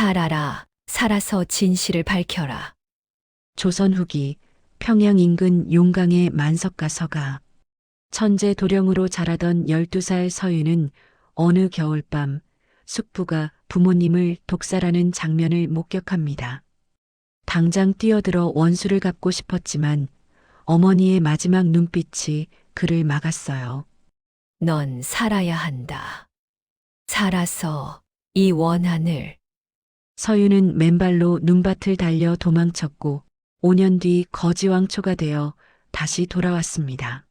살아라, 살아서 진실을 밝혀라. 조선 후기 평양 인근 용강의 만석가 서가 천재 도령으로 자라던 12살 서유는 어느 겨울밤 숙부가 부모님을 독살하는 장면을 목격합니다. 당장 뛰어들어 원수를 갚고 싶었지만 어머니의 마지막 눈빛이 그를 막았어요. 넌 살아야 한다. 살아서 이 원한을. 서유는 맨발로 눈밭을 달려 도망쳤고 5년 뒤 거지왕초가 되어 다시 돌아왔습니다.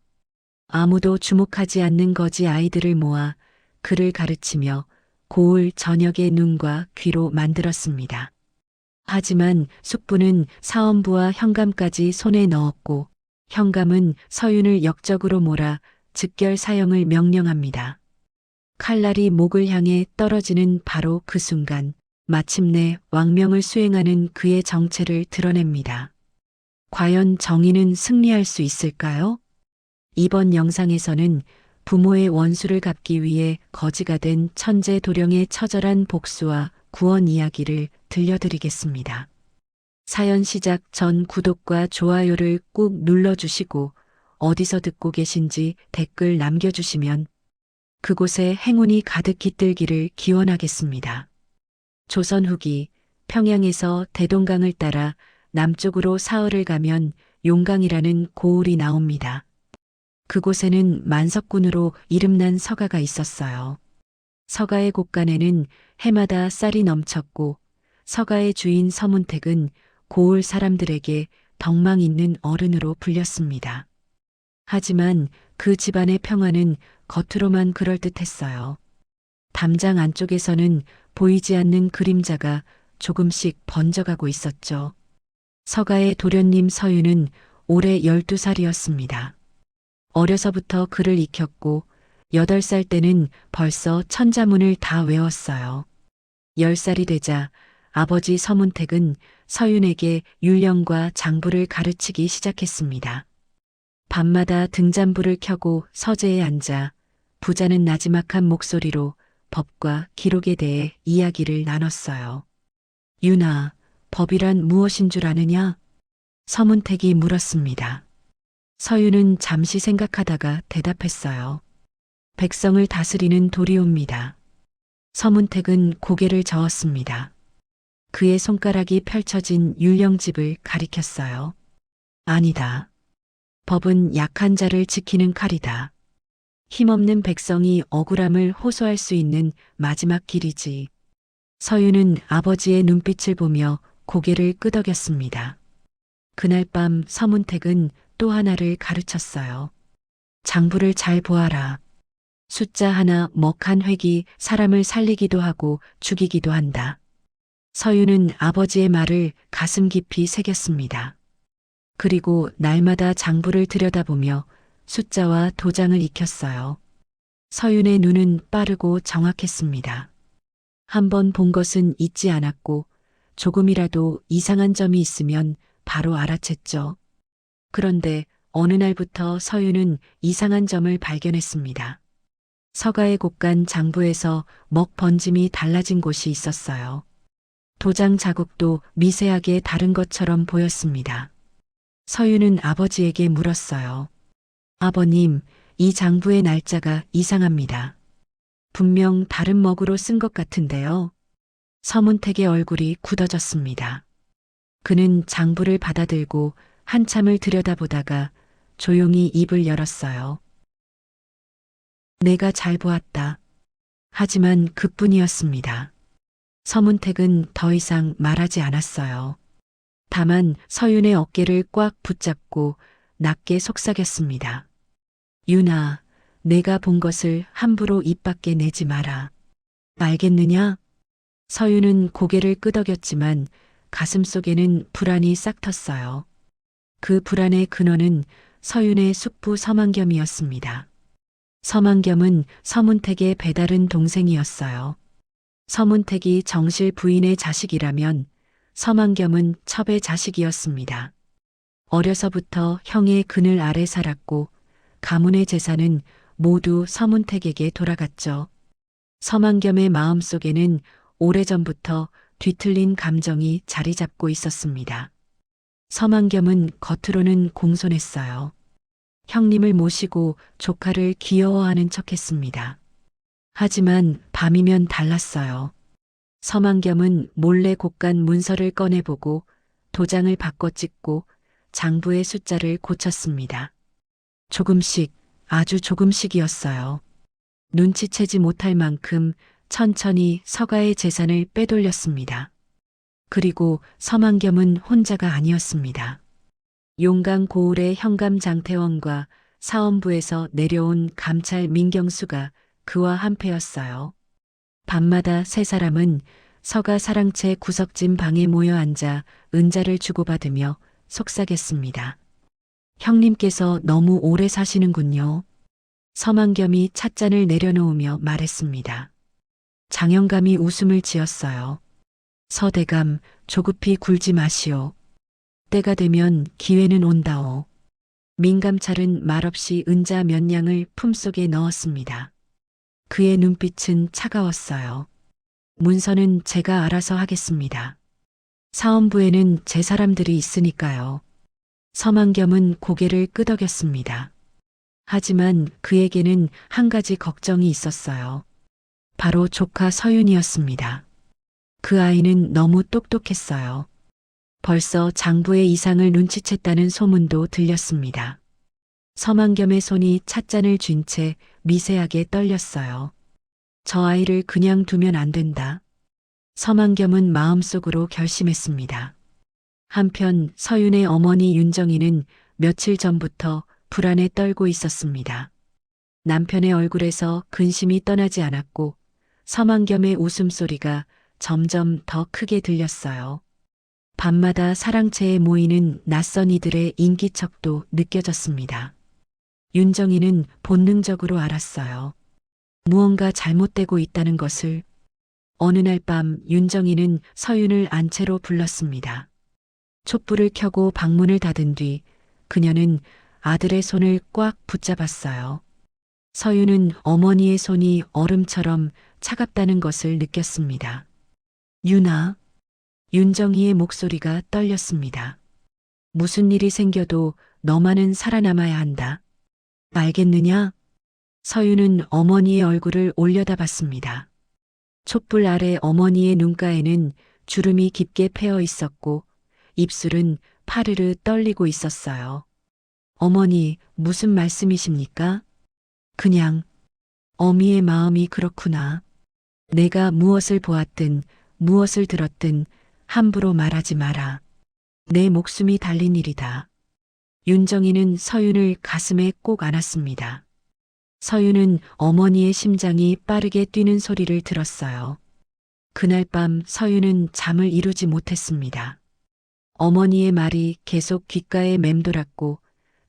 아무도 주목하지 않는 거지 아이들을 모아 그를 가르치며 고을 저녁의 눈과 귀로 만들었습니다. 하지만 숙부는 사원부와 현감까지 손에 넣었고 현감은 서윤을 역적으로 몰아 즉결 사형을 명령합니다. 칼날이 목을 향해 떨어지는 바로 그 순간 마침내 왕명을 수행하는 그의 정체를 드러냅니다. 과연 정의는 승리할 수 있을까요? 이번 영상에서는 부모의 원수를 갚기 위해 거지가 된 천재 도령의 처절한 복수와 구원 이야기를 들려드리겠습니다. 사연 시작 전 구독과 좋아요를 꾹 눌러주시고 어디서 듣고 계신지 댓글 남겨주시면 그곳에 행운이 가득 깃들기를 기원하겠습니다. 조선 후기 평양에서 대동강을 따라 남쪽으로 사흘을 가면 용강이라는 고을이 나옵니다. 그곳에는 만석군으로 이름난 서가가 있었어요. 서가의 곳간에는 해마다 쌀이 넘쳤고 서가의 주인 서문택은 고을 사람들에게 덕망 있는 어른으로 불렸습니다. 하지만 그 집안의 평화는 겉으로만 그럴듯했어요. 담장 안쪽에서는 보이지 않는 그림자가 조금씩 번져가고 있었죠. 서가의 도련님 서유는 올해 12살이었습니다. 어려서부터 글을 익혔고 8살 때는 벌써 천자문을 다 외웠어요. 10살이 되자 아버지 서문택은 서윤에게 율령과 장부를 가르치기 시작했습니다. 밤마다 등잔불을 켜고 서재에 앉아 부자는 나지막한 목소리로 법과 기록에 대해 이야기를 나눴어요. 윤아, 법이란 무엇인 줄 아느냐? 서문택이 물었습니다. 서윤은 잠시 생각하다가 대답했어요. 백성을 다스리는 도리옵니다. 서문택은 고개를 저었습니다. 그의 손가락이 펼쳐진 율령집을 가리켰어요. 아니다. 법은 약한 자를 지키는 칼이다. 힘없는 백성이 억울함을 호소할 수 있는 마지막 길이지. 서윤은 아버지의 눈빛을 보며 고개를 끄덕였습니다. 그날 밤 서문택은 또 하나를 가르쳤어요. 장부를 잘 보아라. 숫자 하나 먹 한 획이 사람을 살리기도 하고 죽이기도 한다. 서윤은 아버지의 말을 가슴 깊이 새겼습니다. 그리고 날마다 장부를 들여다보며 숫자와 도장을 익혔어요. 서윤의 눈은 빠르고 정확했습니다. 한 번 본 것은 잊지 않았고 조금이라도 이상한 점이 있으면 바로 알아챘죠. 그런데 어느 날부터 서윤은 이상한 점을 발견했습니다. 서가의 곳간 장부에서 먹 번짐이 달라진 곳이 있었어요. 도장 자국도 미세하게 다른 것처럼 보였습니다. 서윤은 아버지에게 물었어요. 아버님, 이 장부의 날짜가 이상합니다. 분명 다른 먹으로 쓴 것 같은데요. 서문택의 얼굴이 굳어졌습니다. 그는 장부를 받아들고 한참을 들여다보다가 조용히 입을 열었어요. 내가 잘 보았다. 하지만 그뿐이었습니다. 서문택은 더 이상 말하지 않았어요. 다만 서윤의 어깨를 꽉 붙잡고 낮게 속삭였습니다. 윤아, 내가 본 것을 함부로 입 밖에 내지 마라. 알겠느냐? 서윤은 고개를 끄덕였지만 가슴속에는 불안이 싹 텄어요. 그 불안의 근원은 서윤의 숙부 서만겸이었습니다. 서만겸은 서문택의 배다른 동생이었어요. 서문택이 정실 부인의 자식이라면 서만겸은 첩의 자식이었습니다. 어려서부터 형의 그늘 아래 살았고 가문의 재산은 모두 서문택에게 돌아갔죠. 서만겸의 마음속에는 오래전부터 뒤틀린 감정이 자리 잡고 있었습니다. 서만겸은 겉으로는 공손했어요. 형님을 모시고 조카를 귀여워하는 척했습니다. 하지만 밤이면 달랐어요. 서만겸은 몰래 곳간 문서를 꺼내보고 도장을 바꿔 찍고 장부의 숫자를 고쳤습니다. 조금씩, 아주 조금씩이었어요. 눈치채지 못할 만큼 천천히 서가의 재산을 빼돌렸습니다. 그리고 서만겸은 혼자가 아니었습니다. 용강 고을의 현감 장태원과 사원부에서 내려온 감찰 민경수가 그와 한패였어요. 밤마다 세 사람은 서가 사랑채 구석진 방에 모여 앉아 은자를 주고받으며 속삭였습니다. 형님께서 너무 오래 사시는군요. 서만겸이 찻잔을 내려놓으며 말했습니다. 장영감이 웃음을 지었어요. 서대감, 조급히 굴지 마시오. 때가 되면 기회는 온다오. 민감찰은 말없이 은자 몇 냥을 품속에 넣었습니다. 그의 눈빛은 차가웠어요. 문서는 제가 알아서 하겠습니다. 사원부에는 제 사람들이 있으니까요. 서만겸은 고개를 끄덕였습니다. 하지만 그에게는 한 가지 걱정이 있었어요. 바로 조카 서윤이었습니다. 그 아이는 너무 똑똑했어요. 벌써 장부의 이상을 눈치챘다는 소문도 들렸습니다. 서만겸의 손이 찻잔을 쥔 채 미세하게 떨렸어요. 저 아이를 그냥 두면 안 된다. 서만겸은 마음속으로 결심했습니다. 한편 서윤의 어머니 윤정이는 며칠 전부터 불안에 떨고 있었습니다. 남편의 얼굴에서 근심이 떠나지 않았고 서만겸의 웃음소리가 점점 더 크게 들렸어요. 밤마다 사랑채에 모이는 낯선 이들의 인기척도 느껴졌습니다. 윤정이는 본능적으로 알았어요. 무언가 잘못되고 있다는 것을. 어느 날 밤 윤정이는 서윤을 안채로 불렀습니다. 촛불을 켜고 방문을 닫은 뒤 그녀는 아들의 손을 꽉 붙잡았어요. 서윤은 어머니의 손이 얼음처럼 차갑다는 것을 느꼈습니다. 윤아. 윤정희의 목소리가 떨렸습니다. 무슨 일이 생겨도 너만은 살아남아야 한다. 알겠느냐? 서윤은 어머니의 얼굴을 올려다봤습니다. 촛불 아래 어머니의 눈가에는 주름이 깊게 패어 있었고 입술은 파르르 떨리고 있었어요. 어머니, 무슨 말씀이십니까? 그냥 어미의 마음이 그렇구나. 내가 무엇을 보았든 무엇을 들었든 함부로 말하지 마라. 내 목숨이 달린 일이다. 윤정이는 서윤을 가슴에 꼭 안았습니다. 서윤은 어머니의 심장이 빠르게 뛰는 소리를 들었어요. 그날 밤 서윤은 잠을 이루지 못했습니다. 어머니의 말이 계속 귓가에 맴돌았고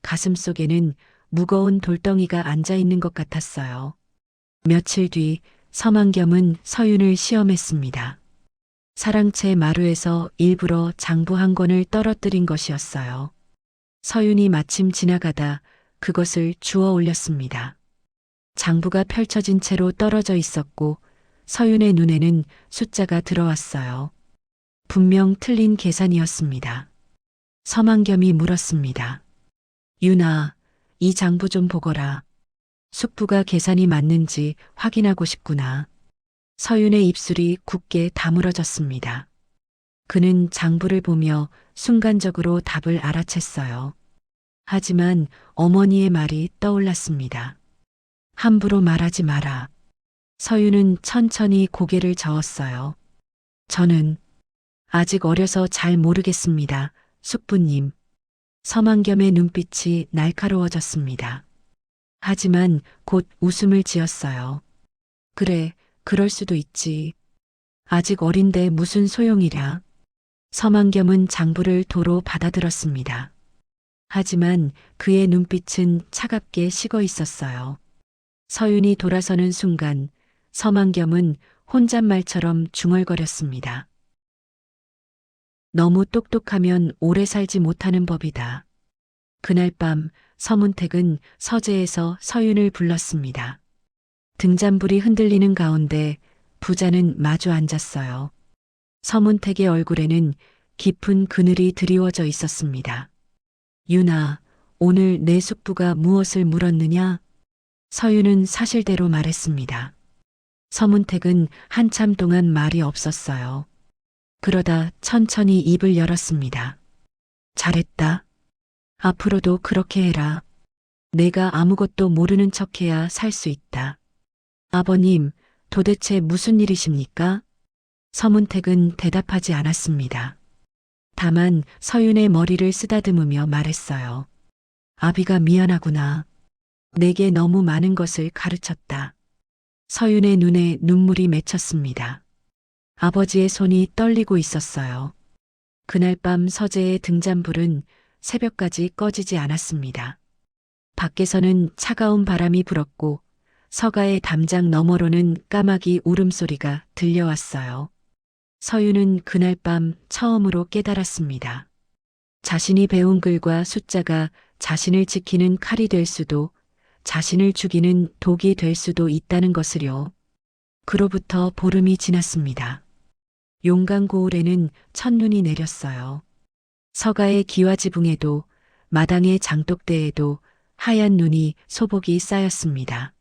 가슴 속에는 무거운 돌덩이가 앉아 있는 것 같았어요. 며칠 뒤 서만겸은 서윤을 시험했습니다. 사랑채 마루에서 일부러 장부 한 권을 떨어뜨린 것이었어요. 서윤이 마침 지나가다 그것을 주워 올렸습니다. 장부가 펼쳐진 채로 떨어져 있었고 서윤의 눈에는 숫자가 들어왔어요. 분명 틀린 계산이었습니다. 서만겸이 물었습니다. 윤아, 이 장부 좀 보거라. 숙부가 계산이 맞는지 확인하고 싶구나. 서윤의 입술이 굳게 다물어졌습니다. 그는 장부를 보며 순간적으로 답을 알아챘어요. 하지만 어머니의 말이 떠올랐습니다. 함부로 말하지 마라. 서윤은 천천히 고개를 저었어요. 저는 아직 어려서 잘 모르겠습니다. 숙부님. 서만겸의 눈빛이 날카로워졌습니다. 하지만 곧 웃음을 지었어요. 그래, 그럴 수도 있지. 아직 어린데 무슨 소용이랴. 서만겸은 장부를 도로 받아들었습니다. 하지만 그의 눈빛은 차갑게 식어 있었어요. 서윤이 돌아서는 순간 서만겸은 혼잣말처럼 중얼거렸습니다. 너무 똑똑하면 오래 살지 못하는 법이다. 그날 밤 서문택은 서재에서 서윤을 불렀습니다. 등잔불이 흔들리는 가운데 부자는 마주 앉았어요. 서문택의 얼굴에는 깊은 그늘이 드리워져 있었습니다. 유나, 오늘 내 숙부가 무엇을 물었느냐? 서윤은 사실대로 말했습니다. 서문택은 한참 동안 말이 없었어요. 그러다 천천히 입을 열었습니다. 잘했다. 앞으로도 그렇게 해라. 내가 아무것도 모르는 척해야 살 수 있다. 아버님, 도대체 무슨 일이십니까? 서문택은 대답하지 않았습니다. 다만 서윤의 머리를 쓰다듬으며 말했어요. 아비가 미안하구나. 내게 너무 많은 것을 가르쳤다. 서윤의 눈에 눈물이 맺혔습니다. 아버지의 손이 떨리고 있었어요. 그날 밤 서재의 등잔불은 새벽까지 꺼지지 않았습니다. 밖에서는 차가운 바람이 불었고 서가의 담장 너머로는 까마귀 울음소리가 들려왔어요. 서윤은 그날 밤 처음으로 깨달았습니다. 자신이 배운 글과 숫자가 자신을 지키는 칼이 될 수도 자신을 죽이는 독이 될 수도 있다는 것을요. 그로부터 보름이 지났습니다. 용강고을에는 첫눈이 내렸어요. 서가의 기와지붕에도 마당의 장독대에도 하얀 눈이 소복이 쌓였습니다.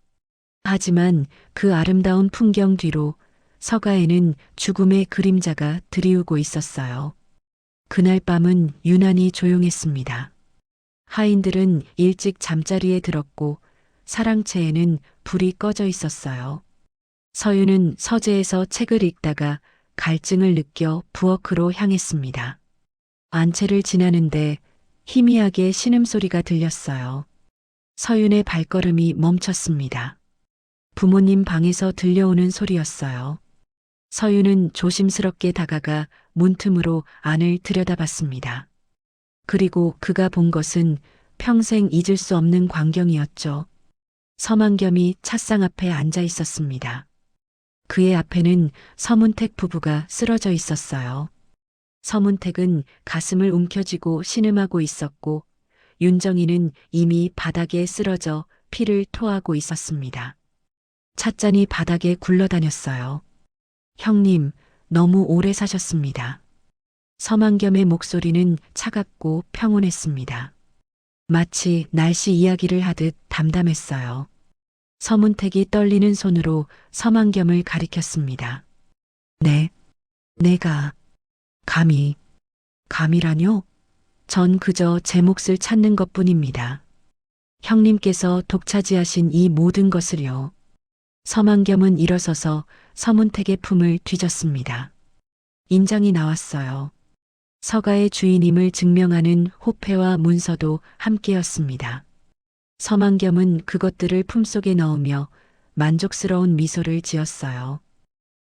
하지만 그 아름다운 풍경 뒤로 서가에는 죽음의 그림자가 드리우고 있었어요. 그날 밤은 유난히 조용했습니다. 하인들은 일찍 잠자리에 들었고 사랑채에는 불이 꺼져 있었어요. 서윤은 서재에서 책을 읽다가 갈증을 느껴 부엌으로 향했습니다. 안채를 지나는데 희미하게 신음소리가 들렸어요. 서윤의 발걸음이 멈췄습니다. 부모님 방에서 들려오는 소리였어요. 서윤은 조심스럽게 다가가 문틈으로 안을 들여다봤습니다. 그리고 그가 본 것은 평생 잊을 수 없는 광경이었죠. 서만겸이 찻상 앞에 앉아 있었습니다. 그의 앞에는 서문택 부부가 쓰러져 있었어요. 서문택은 가슴을 움켜쥐고 신음하고 있었고 윤정이는 이미 바닥에 쓰러져 피를 토하고 있었습니다. 찻잔이 바닥에 굴러다녔어요. 형님, 너무 오래 사셨습니다. 서만겸의 목소리는 차갑고 평온했습니다. 마치 날씨 이야기를 하듯 담담했어요. 서문택이 떨리는 손으로 서만겸을 가리켰습니다. 네, 내가 감이라뇨? 전 그저 제 몫을 찾는 것뿐입니다. 형님께서 독차지하신 이 모든 것을요. 서만겸은 일어서서 서문택의 품을 뒤졌습니다. 인장이 나왔어요. 서가의 주인임을 증명하는 호패와 문서도 함께였습니다. 서만겸은 그것들을 품속에 넣으며 만족스러운 미소를 지었어요.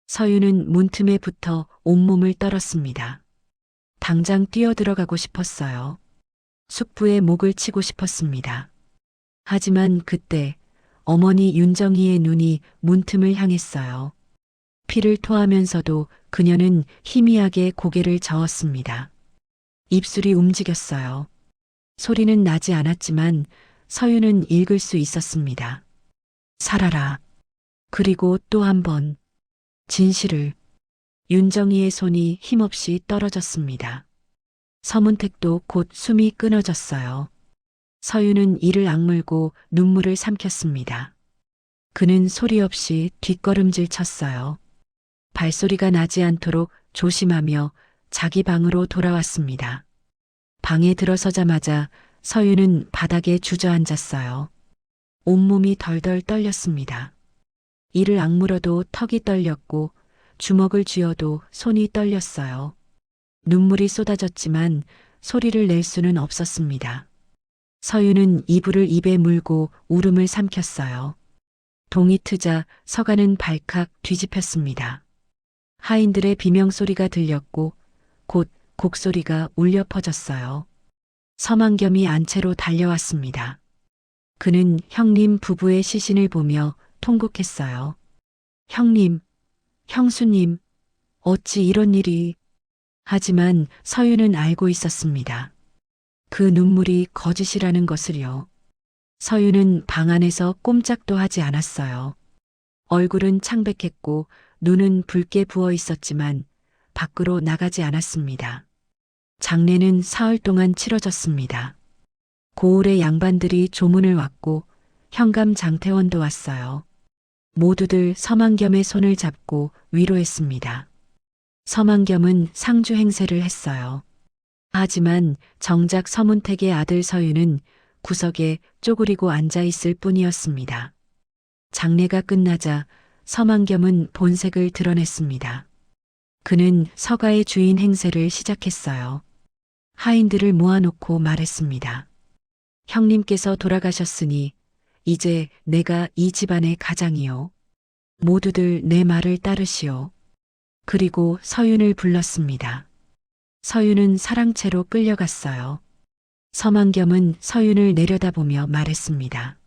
서윤은 문틈에 붙어 온몸을 떨었습니다. 당장 뛰어들어가고 싶었어요. 숙부의 목을 치고 싶었습니다. 하지만 그때 어머니 윤정희의 눈이 문틈을 향했어요. 피를 토하면서도 그녀는 희미하게 고개를 저었습니다. 입술이 움직였어요. 소리는 나지 않았지만 서윤은 읽을 수 있었습니다. 살아라. 그리고 또 한 번. 진실을. 윤정희의 손이 힘없이 떨어졌습니다. 서문택도 곧 숨이 끊어졌어요. 서윤은 이를 악물고 눈물을 삼켰습니다. 그는 소리 없이 뒷걸음질 쳤어요. 발소리가 나지 않도록 조심하며 자기 방으로 돌아왔습니다. 방에 들어서자마자 서윤은 바닥에 주저앉았어요. 온몸이 덜덜 떨렸습니다. 이를 악물어도 턱이 떨렸고 주먹을 쥐어도 손이 떨렸어요. 눈물이 쏟아졌지만 소리를 낼 수는 없었습니다. 서윤은 이불을 입에 물고 울음을 삼켰어요. 동이 트자 서가는 발칵 뒤집혔습니다. 하인들의 비명소리가 들렸고 곧 곡소리가 울려 퍼졌어요. 서만겸이 안채로 달려왔습니다. 그는 형님 부부의 시신을 보며 통곡했어요. 형님, 형수님, 어찌 이런 일이. 하지만 서윤은 알고 있었습니다. 그 눈물이 거짓이라는 것을요. 서윤은 방 안에서 꼼짝도 하지 않았어요. 얼굴은 창백했고 눈은 붉게 부어 있었지만 밖으로 나가지 않았습니다. 장례는 사흘 동안 치러졌습니다. 고을의 양반들이 조문을 왔고 현감 장태원도 왔어요. 모두들 서만겸의 손을 잡고 위로했습니다. 서만겸은 상주 행세를 했어요. 하지만 정작 서문택의 아들 서유는 구석에 쪼그리고 앉아 있을 뿐이었습니다. 장례가 끝나자 서만겸은 본색을 드러냈습니다. 그는 서가의 주인 행세를 시작했어요. 하인들을 모아놓고 말했습니다. 형님께서 돌아가셨으니 이제 내가 이 집안의 가장이요. 모두들 내 말을 따르시오. 그리고 서윤을 불렀습니다. 서윤은 사랑채로 끌려갔어요. 서만겸은 서윤을 내려다보며 말했습니다.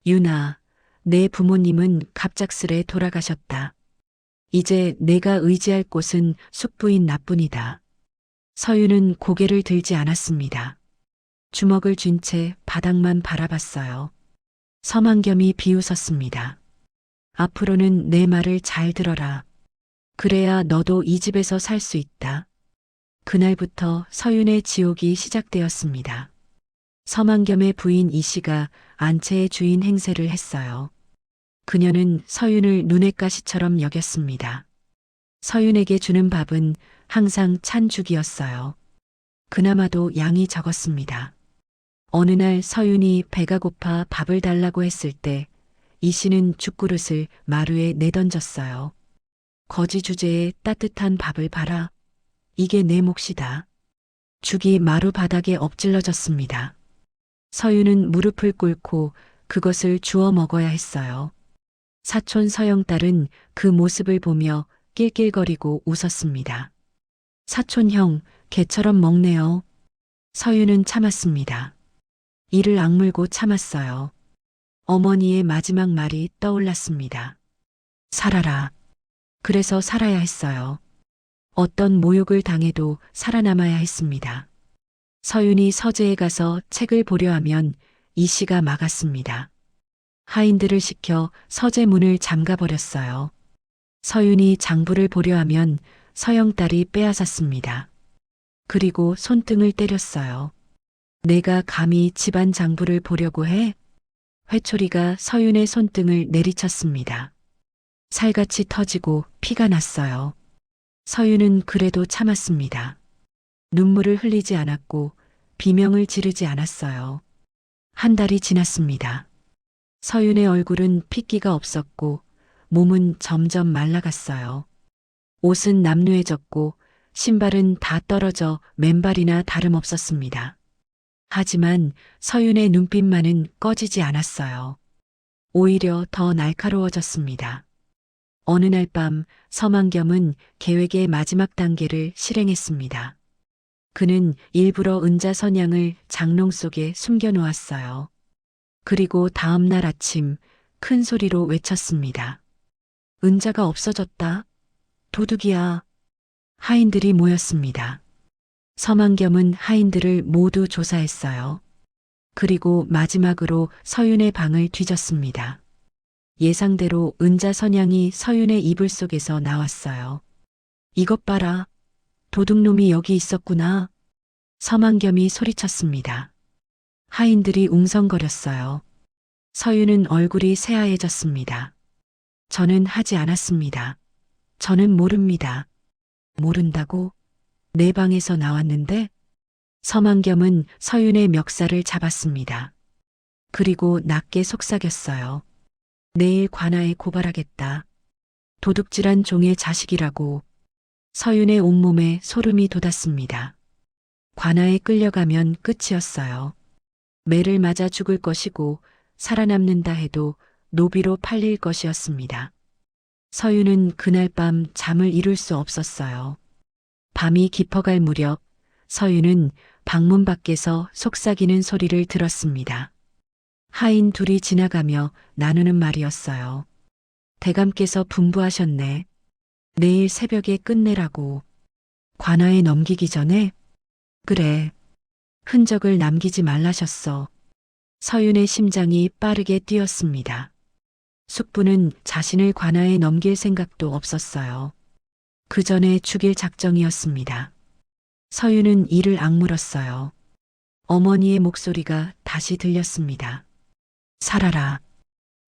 윤아, 내 부모님은 갑작스레 돌아가셨다. 이제 내가 의지할 곳은 숙부인 나뿐이다. 서윤은 고개를 들지 않았습니다. 주먹을 쥔 채 바닥만 바라봤어요. 서만겸이 비웃었습니다. 앞으로는 내 말을 잘 들어라. 그래야 너도 이 집에서 살 수 있다. 그날부터 서윤의 지옥이 시작되었습니다. 서만겸의 부인 이씨가 안채의 주인 행세를 했어요. 그녀는 서윤을 눈엣 가시처럼 여겼습니다. 서윤에게 주는 밥은 항상 찬 죽이었어요. 그나마도 양이 적었습니다. 어느 날 서윤이 배가 고파 밥을 달라고 했을 때 이씨는 죽그릇을 마루에 내던졌어요. 거지 주제에 따뜻한 밥을 봐라. 이게 내 몫이다. 죽이 마루 바닥에 엎질러졌습니다. 서윤은 무릎을 꿇고 그것을 주워 먹어야 했어요. 사촌 서영딸은 그 모습을 보며 낄낄거리고 웃었습니다. 사촌 형, 개처럼 먹네요. 서윤은 참았습니다. 이를 악물고 참았어요. 어머니의 마지막 말이 떠올랐습니다. 살아라. 그래서 살아야 했어요. 어떤 모욕을 당해도 살아남아야 했습니다. 서윤이 서재에 가서 책을 보려 하면 이씨가 막았습니다. 하인들을 시켜 서재 문을 잠가버렸어요. 서윤이 장부를 보려 하면 서영딸이 빼앗았습니다. 그리고 손등을 때렸어요. 내가 감히 집안 장부를 보려고 해? 회초리가 서윤의 손등을 내리쳤습니다. 살같이 터지고 피가 났어요. 서윤은 그래도 참았습니다. 눈물을 흘리지 않았고 비명을 지르지 않았어요. 한 달이 지났습니다. 서윤의 얼굴은 핏기가 없었고 몸은 점점 말라갔어요. 옷은 남루해졌고 신발은 다 떨어져 맨발이나 다름없었습니다. 하지만 서윤의 눈빛만은 꺼지지 않았어요. 오히려 더 날카로워졌습니다. 어느 날 밤 서만겸은 계획의 마지막 단계를 실행했습니다. 그는 일부러 은자 선양을 장롱 속에 숨겨놓았어요. 그리고 다음 날 아침 큰 소리로 외쳤습니다. 은자가 없어졌다. 도둑이야. 하인들이 모였습니다. 서만겸은 하인들을 모두 조사했어요. 그리고 마지막으로 서윤의 방을 뒤졌습니다. 예상대로 은자 선양이 서윤의 이불 속에서 나왔어요. 이것 봐라. 도둑놈이 여기 있었구나. 서만겸이 소리쳤습니다. 하인들이 웅성거렸어요. 서윤은 얼굴이 새하얘졌습니다. 저는 하지 않았습니다. 저는 모릅니다. 모른다고? 내 방에서 나왔는데? 서만겸은 서윤의 멱살을 잡았습니다. 그리고 낮게 속삭였어요. 내일 관아에 고발하겠다. 도둑질한 종의 자식이라고. 서윤의 온몸에 소름이 돋았습니다. 관아에 끌려가면 끝이었어요. 매를 맞아 죽을 것이고 살아남는다 해도 노비로 팔릴 것이었습니다. 서윤은 그날 밤 잠을 이룰 수 없었어요. 밤이 깊어갈 무렵 서윤은 방문 밖에서 속삭이는 소리를 들었습니다. 하인 둘이 지나가며 나누는 말이었어요. 대감께서 분부하셨네. 내일 새벽에 끝내라고. 관아에 넘기기 전에? 그래. 흔적을 남기지 말라셨어. 서윤의 심장이 빠르게 뛰었습니다. 숙부는 자신을 관아에 넘길 생각도 없었어요. 그 전에 죽일 작정이었습니다. 서유는 이를 악물었어요. 어머니의 목소리가 다시 들렸습니다. 살아라.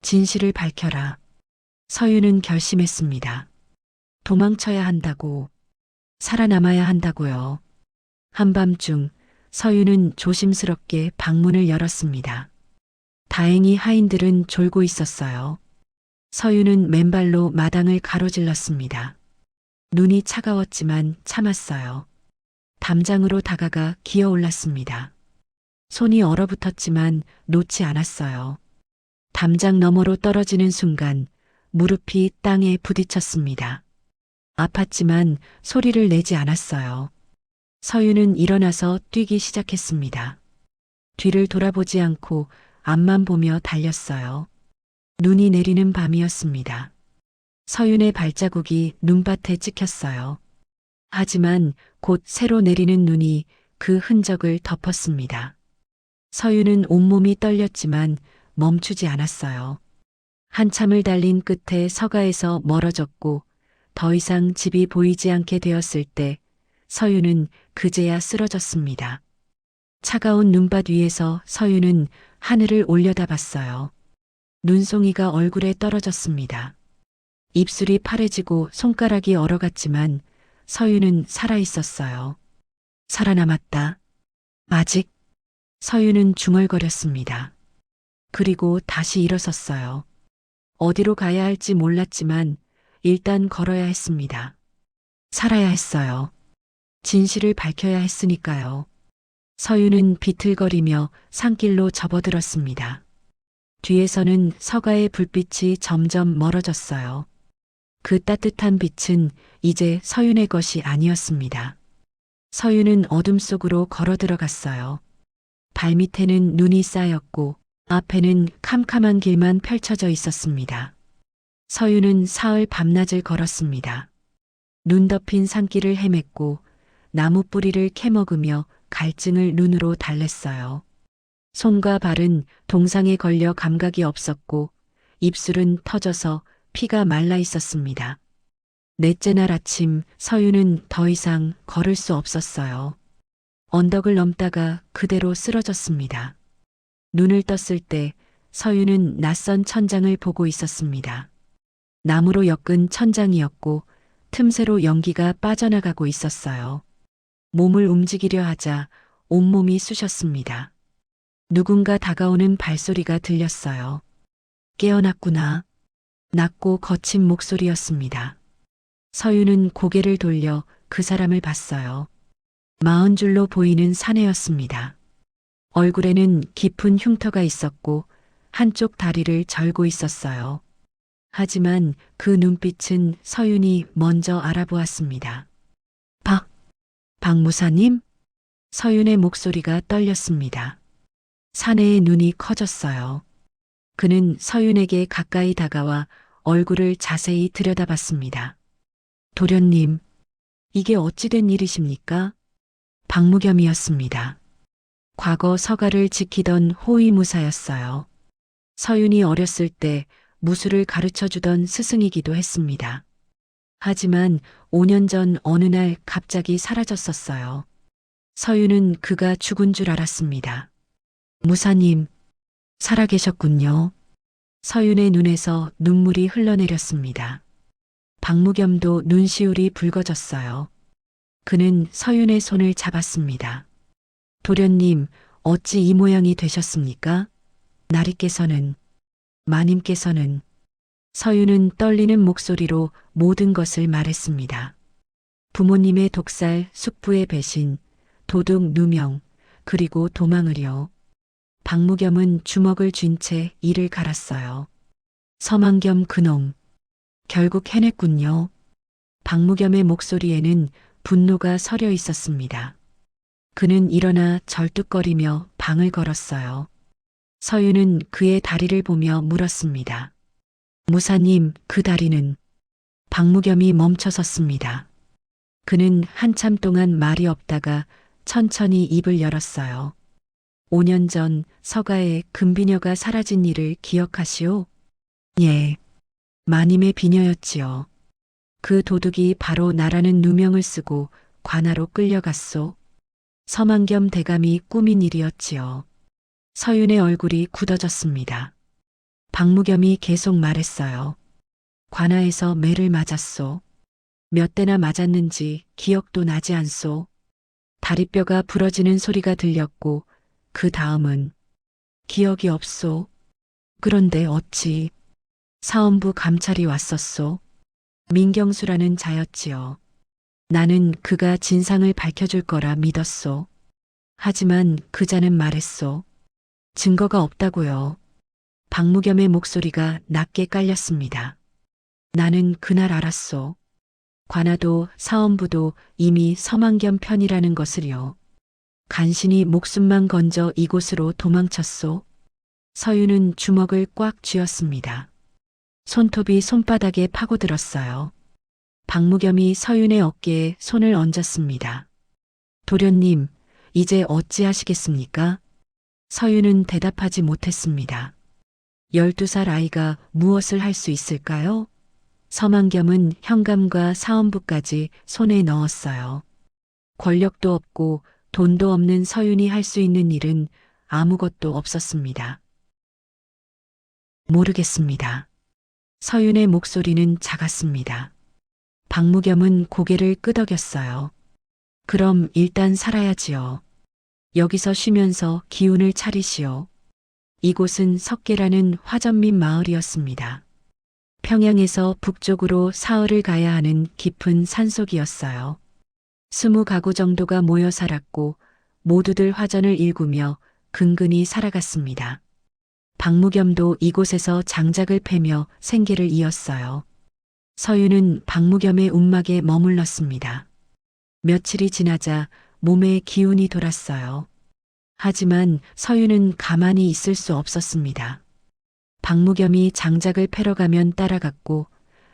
진실을 밝혀라. 서유는 결심했습니다. 도망쳐야 한다고. 살아남아야 한다고요. 한밤중 서유는 조심스럽게 방문을 열었습니다. 다행히 하인들은 졸고 있었어요. 서유는 맨발로 마당을 가로질렀습니다. 눈이 차가웠지만 참았어요. 담장으로 다가가 기어 올랐습니다. 손이 얼어붙었지만 놓지 않았어요. 담장 너머로 떨어지는 순간 무릎이 땅에 부딪혔습니다. 아팠지만 소리를 내지 않았어요. 서유는 일어나서 뛰기 시작했습니다. 뒤를 돌아보지 않고 앞만 보며 달렸어요. 눈이 내리는 밤이었습니다. 서윤의 발자국이 눈밭에 찍혔어요. 하지만 곧 새로 내리는 눈이 그 흔적을 덮었습니다. 서윤은 온몸이 떨렸지만 멈추지 않았어요. 한참을 달린 끝에 서가에서 멀어졌고 더 이상 집이 보이지 않게 되었을 때 서윤은 그제야 쓰러졌습니다. 차가운 눈밭 위에서 서윤은 하늘을 올려다봤어요. 눈송이가 얼굴에 떨어졌습니다. 입술이 파래지고 손가락이 얼어갔지만 서윤은 살아있었어요. 살아남았다. 아직. 서윤은 중얼거렸습니다. 그리고 다시 일어섰어요. 어디로 가야 할지 몰랐지만 일단 걸어야 했습니다. 살아야 했어요. 진실을 밝혀야 했으니까요. 서윤은 비틀거리며 산길로 접어들었습니다. 뒤에서는 서가의 불빛이 점점 멀어졌어요. 그 따뜻한 빛은 이제 서윤의 것이 아니었습니다. 서윤은 어둠 속으로 걸어 들어갔어요. 발밑에는 눈이 쌓였고 앞에는 캄캄한 길만 펼쳐져 있었습니다. 서윤은 사흘 밤낮을 걸었습니다. 눈 덮인 산길을 헤맸고 나무 뿌리를 캐먹으며 갈증을 눈으로 달랬어요. 손과 발은 동상에 걸려 감각이 없었고 입술은 터져서 피가 말라 있었습니다. 넷째 날 아침 서윤은 더 이상 걸을 수 없었어요. 언덕을 넘다가 그대로 쓰러졌습니다. 눈을 떴을 때 서윤은 낯선 천장을 보고 있었습니다. 나무로 엮은 천장이었고 틈새로 연기가 빠져나가고 있었어요. 몸을 움직이려 하자 온몸이 쑤셨습니다. 누군가 다가오는 발소리가 들렸어요. 깨어났구나. 낮고 거친 목소리였습니다. 서윤은 고개를 돌려 그 사람을 봤어요. 40줄로 보이는 사내였습니다. 얼굴에는 깊은 흉터가 있었고 한쪽 다리를 절고 있었어요. 하지만 그 눈빛은 서윤이 먼저 알아보았습니다. 박무사님? 서윤의 목소리가 떨렸습니다. 사내의 눈이 커졌어요. 그는 서윤에게 가까이 다가와 얼굴을 자세히 들여다봤습니다. 도련님, 이게 어찌된 일이십니까? 박무겸이었습니다. 과거 서가를 지키던 호위무사였어요. 서윤이 어렸을 때 무술을 가르쳐 주던 스승이기도 했습니다. 하지만 5년 전 어느 날 갑자기 사라졌었어요. 서윤은 그가 죽은 줄 알았습니다. 무사님, 살아계셨군요. 서윤의 눈에서 눈물이 흘러내렸습니다. 박무겸도 눈시울이 붉어졌어요. 그는 서윤의 손을 잡았습니다. 도련님, 어찌 이 모양이 되셨습니까? 나리께서는, 마님께서는. 서윤은 떨리는 목소리로 모든 것을 말했습니다. 부모님의 독살, 숙부의 배신, 도둑 누명, 그리고 도망을요. 박무겸은 주먹을 쥔 채 이를 갈았어요. 서만겸 그놈. 결국 해냈군요. 박무겸의 목소리에는 분노가 서려 있었습니다. 그는 일어나 절뚝거리며 방을 걸었어요. 서윤은 그의 다리를 보며 물었습니다. 무사님, 그 다리는? 박무겸이 멈춰섰습니다. 그는 한참 동안 말이 없다가 천천히 입을 열었어요. 5년 전 서가에 금비녀가 사라진 일을 기억하시오? 예, 마님의 비녀였지요. 그 도둑이 바로 나라는 누명을 쓰고 관하로 끌려갔소. 서만겸 대감이 꾸민 일이었지요. 서윤의 얼굴이 굳어졌습니다. 박무겸이 계속 말했어요. 관아에서 매를 맞았소. 몇 대나 맞았는지 기억도 나지 않소. 다리뼈가 부러지는 소리가 들렸고 그 다음은 기억이 없소. 그런데 어찌 사원부 감찰이 왔었소. 민경수라는 자였지요. 나는 그가 진상을 밝혀줄 거라 믿었소. 하지만 그 자는 말했소. 증거가 없다고요. 박무겸의 목소리가 낮게 깔렸습니다. 나는 그날 알았소. 관아도 사원부도 이미 서만겸 편이라는 것을요. 간신히 목숨만 건져 이곳으로 도망쳤소. 서윤은 주먹을 꽉 쥐었습니다. 손톱이 손바닥에 파고들었어요. 박무겸이 서윤의 어깨에 손을 얹었습니다. 도련님, 이제 어찌하시겠습니까? 서윤은 대답하지 못했습니다. 12살 아이가 무엇을 할 수 있을까요? 서만겸은 현감과 사원부까지 손에 넣었어요. 권력도 없고 돈도 없는 서윤이 할 수 있는 일은 아무것도 없었습니다. 모르겠습니다. 서윤의 목소리는 작았습니다. 박무겸은 고개를 끄덕였어요. 그럼 일단 살아야지요. 여기서 쉬면서 기운을 차리시오. 이곳은 석계라는 화전민 마을이었습니다. 평양에서 북쪽으로 사흘을 가야 하는 깊은 산속이었어요. 20가구 정도가 모여 살았고 모두들 화전을 일구며 근근히 살아갔습니다. 박무겸도 이곳에서 장작을 패며 생계를 이었어요. 서윤은 박무겸의 움막에 머물렀습니다. 며칠이 지나자 몸에 기운이 돌았어요. 하지만 서윤은 가만히 있을 수 없었습니다. 박무겸이 장작을 패러 가면 따라갔고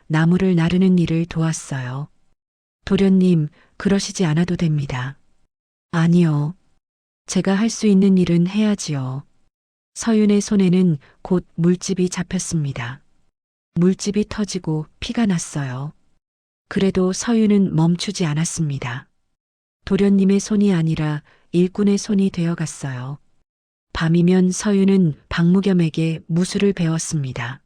나무를 나르는 일을 도왔어요. 도련님, 그러시지 않아도 됩니다. 아니요. 제가 할 수 있는 일은 해야지요. 서윤의 손에는 곧 물집이 잡혔습니다. 물집이 터지고 피가 났어요. 그래도 서윤은 멈추지 않았습니다. 도련님의 손이 아니라 일꾼의 손이 되어갔어요. 밤이면 서윤은 박무겸에게 무술을 배웠습니다.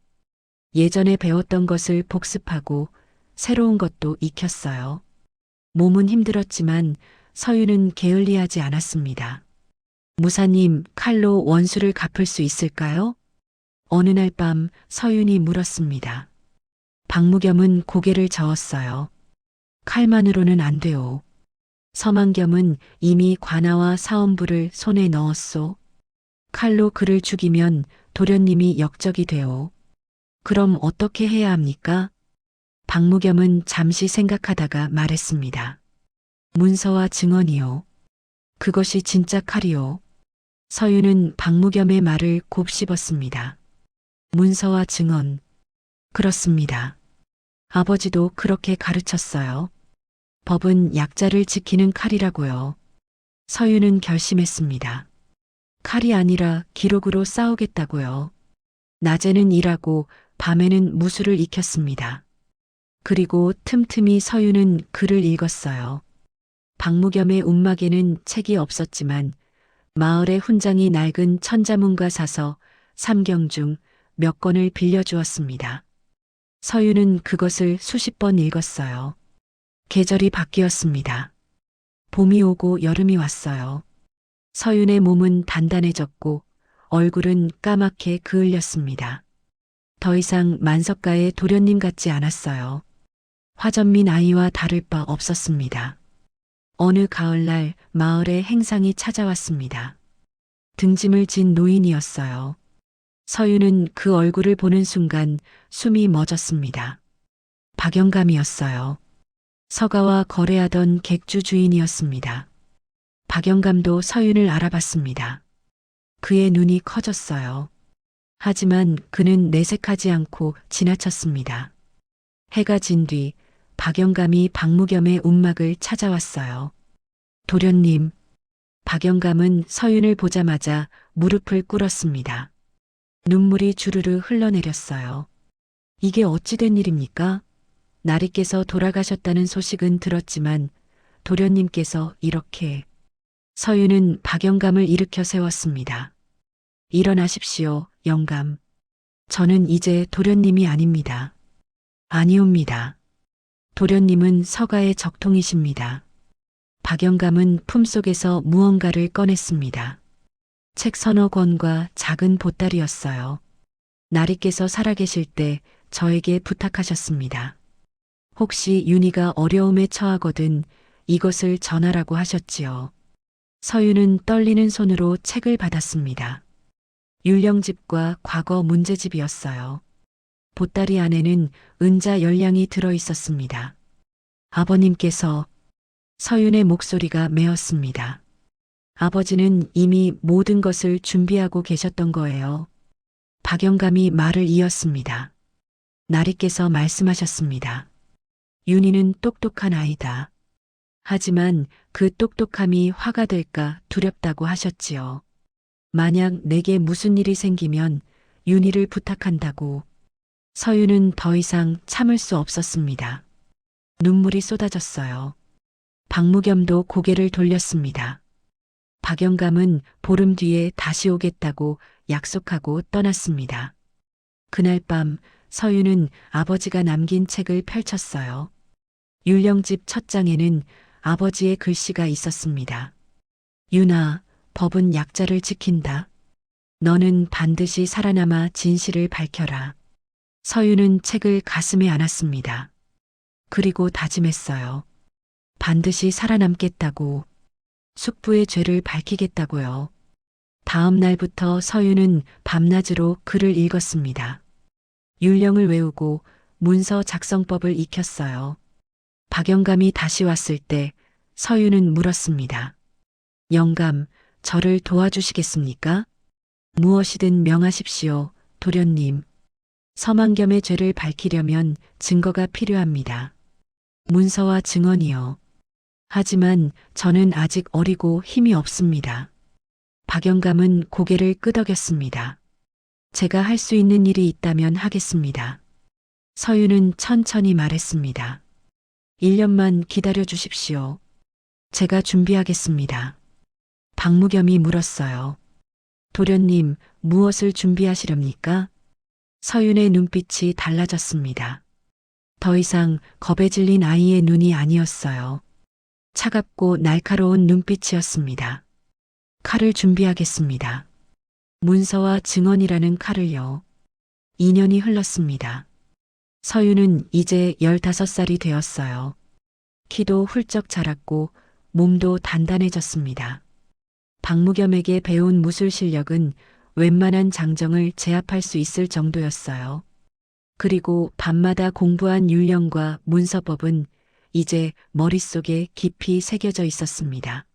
예전에 배웠던 것을 복습하고 새로운 것도 익혔어요. 몸은 힘들었지만 서윤은 게을리하지 않았습니다. 무사님, 칼로 원수를 갚을 수 있을까요? 어느 날 밤 서윤이 물었습니다. 박무겸은 고개를 저었어요. 칼만으로는 안 돼요. 서만겸은 이미 관아와 사원부를 손에 넣었소. 칼로 그를 죽이면 도련님이 역적이 돼요. 그럼 어떻게 해야 합니까? 박무겸은 잠시 생각하다가 말했습니다. 문서와 증언이요. 그것이 진짜 칼이요. 서윤은 박무겸의 말을 곱씹었습니다. 문서와 증언. 그렇습니다. 아버지도 그렇게 가르쳤어요. 법은 약자를 지키는 칼이라고요. 서윤은 결심했습니다. 칼이 아니라 기록으로 싸우겠다고요. 낮에는 일하고 밤에는 무술을 익혔습니다. 그리고 틈틈이 서윤은 글을 읽었어요. 박무겸의 움막에는 책이 없었지만 마을의 훈장이 낡은 천자문과 사서 삼경 중 몇 권을 빌려주었습니다. 서윤은 그것을 수십 번 읽었어요. 계절이 바뀌었습니다. 봄이 오고 여름이 왔어요. 서윤의 몸은 단단해졌고 얼굴은 까맣게 그을렸습니다. 더 이상 만석가의 도련님 같지 않았어요. 화전민 아이와 다를 바 없었습니다. 어느 가을날 마을에 행상이 찾아왔습니다. 등짐을 진 노인이었어요. 서윤은 그 얼굴을 보는 순간 숨이 멎었습니다. 박영감이었어요. 서가와 거래하던 객주 주인이었습니다. 박영감도 서윤을 알아봤습니다. 그의 눈이 커졌어요. 하지만 그는 내색하지 않고 지나쳤습니다. 해가 진 뒤 박영감이 박무겸의 움막을 찾아왔어요. 도련님, 박영감은 서윤을 보자마자 무릎을 꿇었습니다. 눈물이 주르르 흘러내렸어요. 이게 어찌 된 일입니까? 나리께서 돌아가셨다는 소식은 들었지만 도련님께서 이렇게 서윤은 박영감을 일으켜 세웠습니다. 일어나십시오, 영감. 저는 이제 도련님이 아닙니다. 아니옵니다. 도련님은 서가의 적통이십니다. 박영감은 품속에서 무언가를 꺼냈습니다. 책 서너 권과 작은 보따리였어요. 나리께서 살아계실 때 저에게 부탁하셨습니다. 혹시 윤희가 어려움에 처하거든 이것을 전하라고 하셨지요. 서윤은 떨리는 손으로 책을 받았습니다. 율령집과 과거 문제집이었어요. 보따리 안에는 은자 10량이 들어 있었습니다. 아버님께서 서윤의 목소리가 메었습니다. 아버지는 이미 모든 것을 준비하고 계셨던 거예요. 박영감이 말을 이었습니다. 나리께서 말씀하셨습니다. 윤희는 똑똑한 아이다. 하지만 그 똑똑함이 화가 될까 두렵다고 하셨지요. 만약 내게 무슨 일이 생기면 윤희를 부탁한다고. 서윤은 더 이상 참을 수 없었습니다. 눈물이 쏟아졌어요. 박무겸도 고개를 돌렸습니다. 박영감은 보름 뒤에 다시 오겠다고 약속하고 떠났습니다. 그날 밤 서윤은 아버지가 남긴 책을 펼쳤어요. 율령집 첫 장에는 아버지의 글씨가 있었습니다. 윤아, 법은 약자를 지킨다. 너는 반드시 살아남아 진실을 밝혀라. 서윤은 책을 가슴에 안았습니다. 그리고 다짐했어요. 반드시 살아남겠다고. 숙부의 죄를 밝히겠다고요. 다음 날부터 서윤은 밤낮으로 글을 읽었습니다. 율령을 외우고 문서 작성법을 익혔어요. 박영감이 다시 왔을 때 서윤은 물었습니다. 영감, 저를 도와주시겠습니까? 무엇이든 명하십시오, 도련님. 서만겸의 죄를 밝히려면 증거가 필요합니다. 문서와 증언이요. 하지만 저는 아직 어리고 힘이 없습니다. 박영감은 고개를 끄덕였습니다. 제가 할 수 있는 일이 있다면 하겠습니다. 서윤은 천천히 말했습니다. 1년만 기다려 주십시오. 제가 준비하겠습니다. 박무겸이 물었어요. 도련님, 무엇을 준비하시렵니까? 서윤의 눈빛이 달라졌습니다. 더 이상 겁에 질린 아이의 눈이 아니었어요. 차갑고 날카로운 눈빛이었습니다. 칼을 준비하겠습니다. 문서와 증언이라는 칼을요. 2년이 흘렀습니다. 서윤은 이제 15살이 되었어요. 키도 훌쩍 자랐고 몸도 단단해졌습니다. 박무겸에게 배운 무술 실력은 웬만한 장정을 제압할 수 있을 정도였어요. 그리고 밤마다 공부한 율령과 문서법은 이제 머릿속에 깊이 새겨져 있었습니다.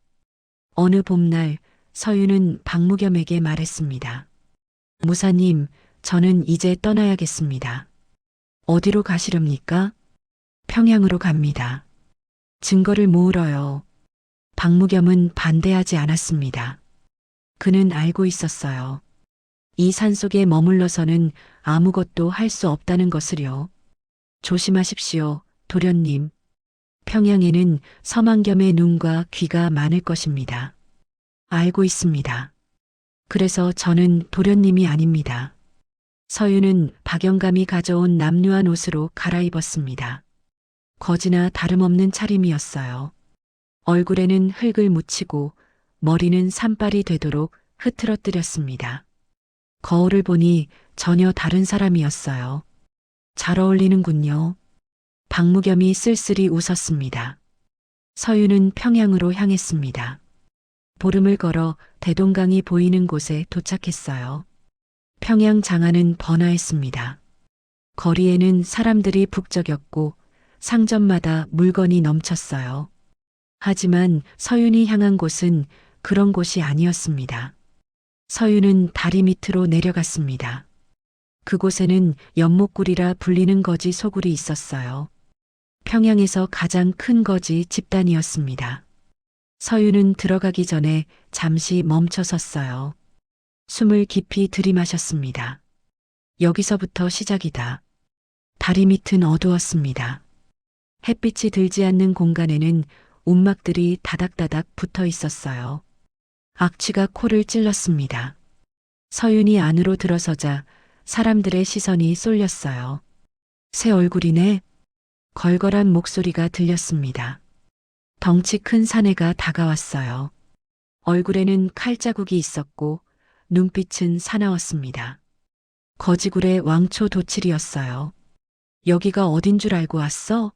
어느 봄날 서윤은 박무겸에게 말했습니다. 무사님, 저는 이제 떠나야겠습니다. 어디로 가시렵니까? 평양으로 갑니다. 증거를 모으러요. 박무겸은 반대하지 않았습니다. 그는 알고 있었어요. 이 산속에 머물러서는 아무것도 할 수 없다는 것을요. 조심하십시오, 도련님. 평양에는 서만겸의 눈과 귀가 많을 것입니다. 알고 있습니다. 그래서 저는 도련님이 아닙니다. 서윤은 박영감이 가져온 남루한 옷으로 갈아입었습니다. 거지나 다름없는 차림이었어요. 얼굴에는 흙을 묻히고 머리는 산발이 되도록 흐트러뜨렸습니다. 거울을 보니 전혀 다른 사람이었어요. 잘 어울리는군요. 박무겸이 쓸쓸히 웃었습니다. 서윤은 평양으로 향했습니다. 보름을 걸어 대동강이 보이는 곳에 도착했어요. 평양 장안은 번화했습니다. 거리에는 사람들이 북적였고 상점마다 물건이 넘쳤어요. 하지만 서윤이 향한 곳은 그런 곳이 아니었습니다. 서윤은 다리 밑으로 내려갔습니다. 그곳에는 연못굴이라 불리는 거지 소굴이 있었어요. 평양에서 가장 큰 거지 집단이었습니다. 서윤은 들어가기 전에 잠시 멈춰 섰어요. 숨을 깊이 들이마셨습니다. 여기서부터 시작이다. 다리 밑은 어두웠습니다. 햇빛이 들지 않는 공간에는 움막들이 다닥다닥 붙어 있었어요. 악취가 코를 찔렀습니다. 서윤이 안으로 들어서자 사람들의 시선이 쏠렸어요. 새 얼굴이네. 걸걸한 목소리가 들렸습니다. 덩치 큰 사내가 다가왔어요. 얼굴에는 칼자국이 있었고 눈빛은 사나웠습니다. 거지굴의 왕초 도칠이었어요. 여기가 어딘 줄 알고 왔어?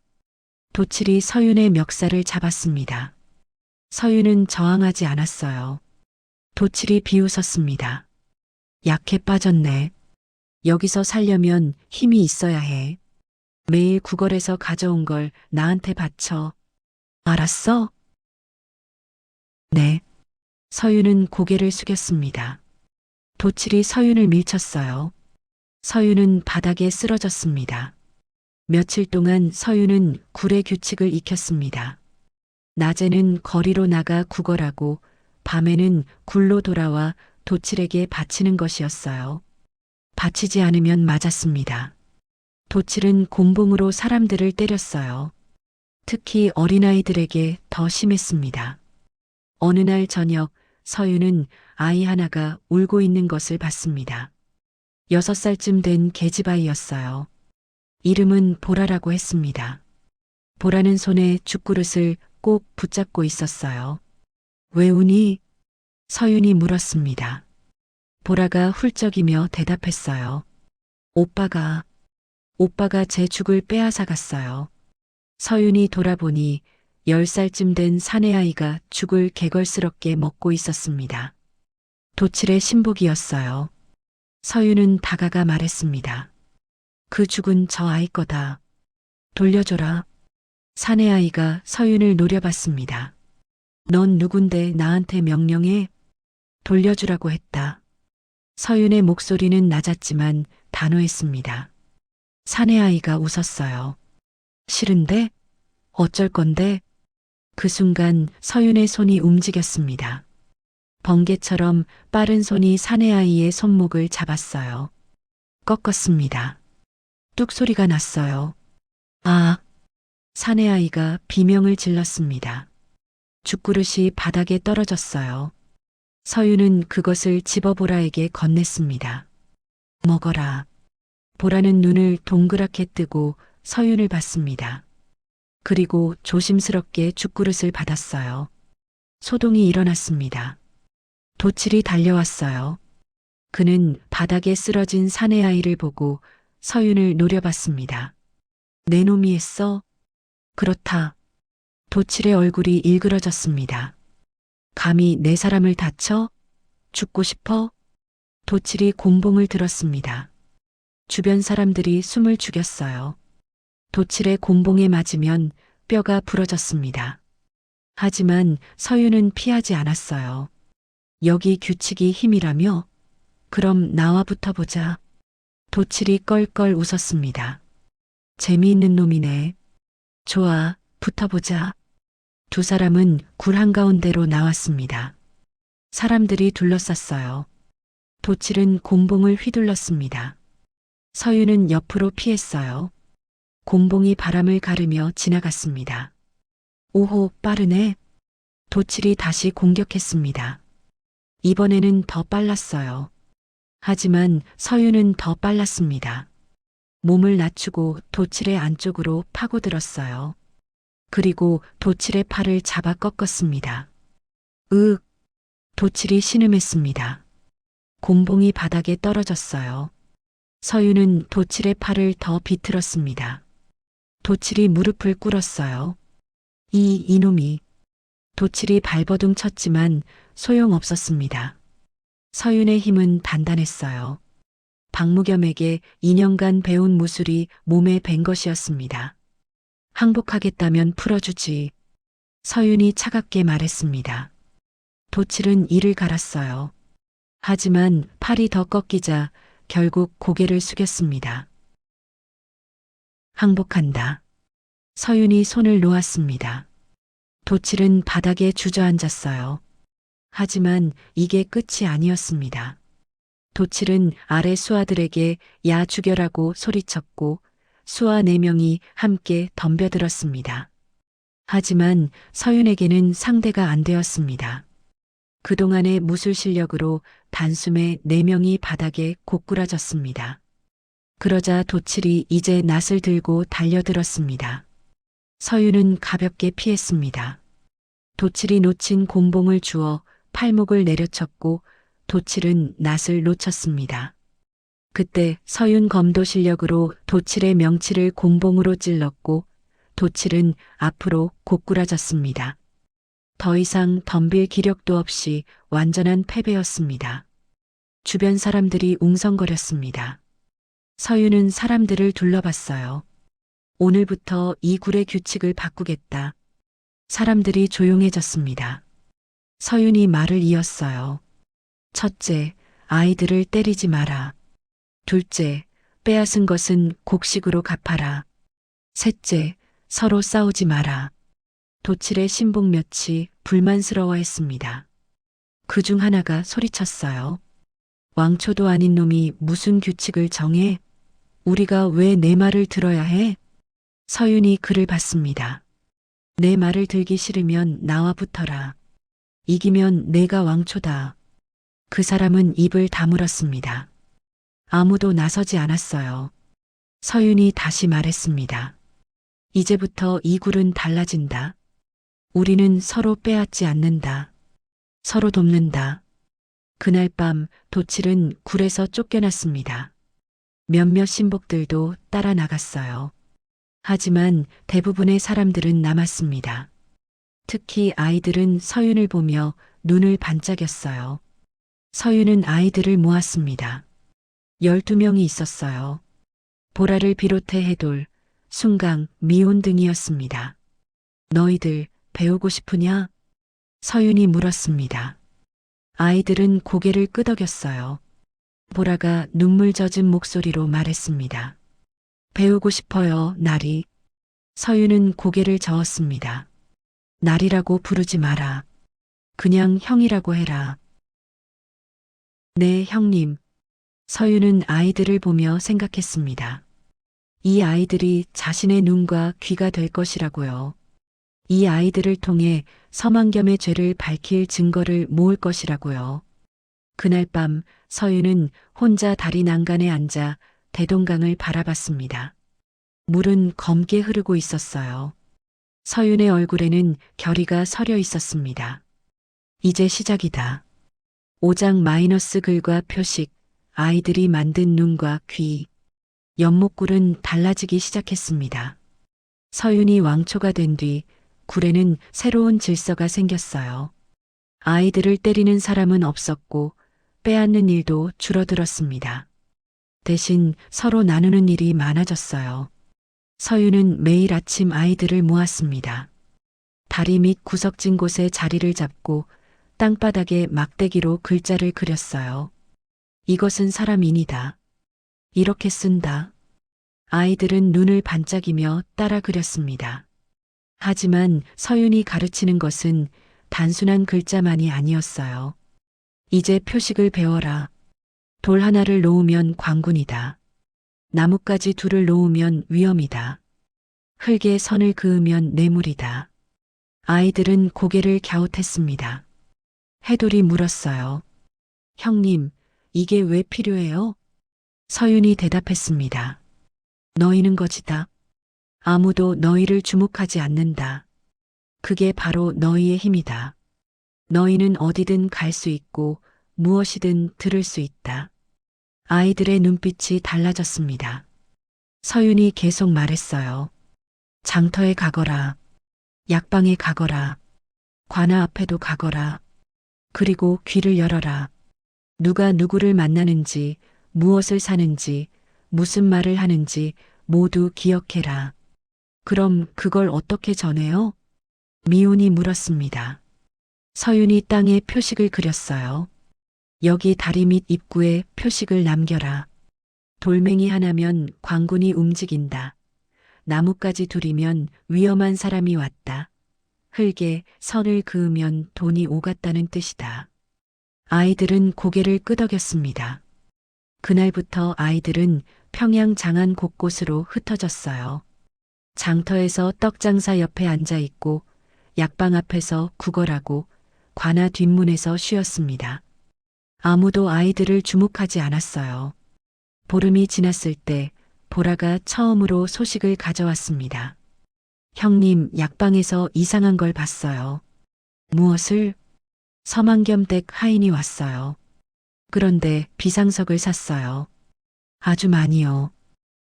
도칠이 서윤의 멱살을 잡았습니다. 서윤은 저항하지 않았어요. 도칠이 비웃었습니다. 약해 빠졌네. 여기서 살려면 힘이 있어야 해. 매일 구걸에서 가져온 걸 나한테 바쳐. 알았어? 네. 서윤은 고개를 숙였습니다. 도칠이 서윤을 밀쳤어요. 서윤은 바닥에 쓰러졌습니다. 며칠 동안 서윤은 굴의 규칙을 익혔습니다. 낮에는 거리로 나가 구걸하고 밤에는 굴로 돌아와 도칠에게 바치는 것이었어요. 바치지 않으면 맞았습니다. 도칠은 곤봉으로 사람들을 때렸어요. 특히 어린아이들에게 더 심했습니다. 어느 날 저녁 서윤은 아이 하나가 울고 있는 것을 봤습니다. 6살쯤 된 계집아이였어요. 이름은 보라라고 했습니다. 보라는 손에 죽그릇을 꼭 붙잡고 있었어요. 왜 우니? 서윤이 물었습니다. 보라가 훌쩍이며 대답했어요. 오빠가 제 죽을 빼앗아 갔어요. 서윤이 돌아보니 10살쯤 된 사내아이가 죽을 개걸스럽게 먹고 있었습니다. 도칠의 신복이었어요. 서윤은 다가가 말했습니다. 그 죽은 저 아이 거다. 돌려줘라. 사내아이가 서윤을 노려봤습니다. 넌 누군데 나한테 명령해? 돌려주라고 했다. 서윤의 목소리는 낮았지만 단호했습니다. 사내아이가 웃었어요. 싫은데? 어쩔 건데? 그 순간 서윤의 손이 움직였습니다. 번개처럼 빠른 손이 사내아이의 손목을 잡았어요. 꺾었습니다. 뚝 소리가 났어요. 아! 사내아이가 비명을 질렀습니다. 죽그릇이 바닥에 떨어졌어요. 서윤은 그것을 집어보라에게 건넸습니다. 먹어라. 보라는 눈을 동그랗게 뜨고 서윤을 봤습니다. 그리고 조심스럽게 죽그릇을 받았어요. 소동이 일어났습니다. 도칠이 달려왔어요. 그는 바닥에 쓰러진 사내아이를 보고 서윤을 노려봤습니다. 내 놈이 했어? 그렇다. 도칠의 얼굴이 일그러졌습니다. 감히 내 사람을 다쳐? 죽고 싶어? 도칠이 곤봉을 들었습니다. 주변 사람들이 숨을 죽였어요. 도칠의 곤봉에 맞으면 뼈가 부러졌습니다. 하지만 서윤은 피하지 않았어요. 여기 규칙이 힘이라며? 그럼 나와 붙어보자. 도칠이 껄껄 웃었습니다. 재미있는 놈이네. 좋아, 붙어보자. 두 사람은 굴 한가운데로 나왔습니다. 사람들이 둘러쌌어요. 도칠은 곤봉을 휘둘렀습니다. 서윤은 옆으로 피했어요. 곤봉이 바람을 가르며 지나갔습니다. 오호, 빠르네. 도칠이 다시 공격했습니다. 이번에는 더 빨랐어요. 하지만 서윤은 더 빨랐습니다. 몸을 낮추고 도칠의 안쪽으로 파고들었어요. 그리고 도칠의 팔을 잡아 꺾었습니다. 으윽! 도칠이 신음했습니다. 곤봉이 바닥에 떨어졌어요. 서윤은 도칠의 팔을 더 비틀었습니다. 도칠이 무릎을 꿇었어요. 이놈이. 도칠이 발버둥 쳤지만 소용없었습니다. 서윤의 힘은 단단했어요. 박무겸에게 2년간 배운 무술이 몸에 밴 것이었습니다. 항복하겠다면 풀어주지. 서윤이 차갑게 말했습니다. 도칠은 이를 갈았어요. 하지만 팔이 더 꺾이자 결국 고개를 숙였습니다. 항복한다. 서윤이 손을 놓았습니다. 도칠은 바닥에 주저앉았어요. 하지만 이게 끝이 아니었습니다. 도칠은 아래 수하들에게 야 죽여라고 소리쳤고 수아 4명이 함께 덤벼들었습니다. 하지만 서윤에게는 상대가 안 되었습니다. 그동안의 무술 실력으로 단숨에 4명이 바닥에 고꾸라졌습니다. 그러자 도칠이 이제 낫을 들고 달려들었습니다. 서윤은 가볍게 피했습니다. 도칠이 놓친 곤봉을 주워 팔목을 내려쳤고 도칠은 낫을 놓쳤습니다. 그때 서윤 검도 실력으로 도칠의 명치를 곤봉으로 찔렀고 도칠은 앞으로 고꾸라졌습니다. 더 이상 덤빌 기력도 없이 완전한 패배였습니다. 주변 사람들이 웅성거렸습니다. 서윤은 사람들을 둘러봤어요. 오늘부터 이 굴의 규칙을 바꾸겠다. 사람들이 조용해졌습니다. 서윤이 말을 이었어요. 첫째, 아이들을 때리지 마라. 둘째, 빼앗은 것은 곡식으로 갚아라. 셋째, 서로 싸우지 마라. 도칠의 신복 몇이 불만스러워했습니다. 그 중 하나가 소리쳤어요. 왕초도 아닌 놈이 무슨 규칙을 정해? 우리가 왜 내 말을 들어야 해? 서윤이 그를 봤습니다. 내 말을 들기 싫으면 나와 붙어라. 이기면 내가 왕초다. 그 사람은 입을 다물었습니다. 아무도 나서지 않았어요. 서윤이 다시 말했습니다. 이제부터 이 굴은 달라진다. 우리는 서로 빼앗지 않는다. 서로 돕는다. 그날 밤 도칠은 굴에서 쫓겨났습니다. 몇몇 신복들도 따라 나갔어요. 하지만 대부분의 사람들은 남았습니다. 특히 아이들은 서윤을 보며 눈을 반짝였어요. 서윤은 아이들을 모았습니다. 12명이 있었어요. 보라를 비롯해 해돌, 순강, 미혼 등이었습니다. 너희들 배우고 싶으냐? 서윤이 물었습니다. 아이들은 고개를 끄덕였어요. 보라가 눈물 젖은 목소리로 말했습니다. 배우고 싶어요, 나리. 서윤은 고개를 저었습니다. 나리라고 부르지 마라. 그냥 형이라고 해라. 네, 형님. 서윤은 아이들을 보며 생각했습니다. 이 아이들이 자신의 눈과 귀가 될 것이라고요. 이 아이들을 통해 서만겸의 죄를 밝힐 증거를 모을 것이라고요. 그날 밤 서윤은 혼자 다리 난간에 앉아 대동강을 바라봤습니다. 물은 검게 흐르고 있었어요. 서윤의 얼굴에는 결의가 서려 있었습니다. 이제 시작이다. 5장 마이너스 글과 표식, 아이들이 만든 눈과 귀. 연못굴은 달라지기 시작했습니다. 서윤이 왕초가 된 뒤 굴에는 새로운 질서가 생겼어요. 아이들을 때리는 사람은 없었고 빼앗는 일도 줄어들었습니다. 대신 서로 나누는 일이 많아졌어요. 서윤은 매일 아침 아이들을 모았습니다. 다리 밑 구석진 곳에 자리를 잡고 땅바닥에 막대기로 글자를 그렸어요. 이것은 사람인이다. 이렇게 쓴다. 아이들은 눈을 반짝이며 따라 그렸습니다. 하지만 서윤이 가르치는 것은 단순한 글자만이 아니었어요. 이제 표식을 배워라. 돌 하나를 놓으면 광군이다. 나뭇가지 둘을 놓으면 위험이다. 흙에 선을 그으면 뇌물이다. 아이들은 고개를 갸웃했습니다. 해돌이 물었어요. 형님, 이게 왜 필요해요? 서윤이 대답했습니다. 너희는 거지다. 아무도 너희를 주목하지 않는다. 그게 바로 너희의 힘이다. 너희는 어디든 갈 수 있고 무엇이든 들을 수 있다. 아이들의 눈빛이 달라졌습니다. 서윤이 계속 말했어요. 장터에 가거라. 약방에 가거라. 관아 앞에도 가거라. 그리고 귀를 열어라. 누가 누구를 만나는지, 무엇을 사는지, 무슨 말을 하는지 모두 기억해라. 그럼 그걸 어떻게 전해요? 미혼이 물었습니다. 서윤이 땅에 표식을 그렸어요. 여기 다리 밑 입구에 표식을 남겨라. 돌멩이 하나면 광군이 움직인다. 나뭇가지 둘이면 위험한 사람이 왔다. 흙에 선을 그으면 돈이 오갔다는 뜻이다. 아이들은 고개를 끄덕였습니다. 그날부터 아이들은 평양 장안 곳곳으로 흩어졌어요. 장터에서 떡장사 옆에 앉아 있고 약방 앞에서 구걸하고 관아 뒷문에서 쉬었습니다. 아무도 아이들을 주목하지 않았어요. 보름이 지났을 때 보라가 처음으로 소식을 가져왔습니다. 형님, 약방에서 이상한 걸 봤어요. 무엇을? 서만겸댁 하인이 왔어요. 그런데 비상석을 샀어요. 아주 많이요.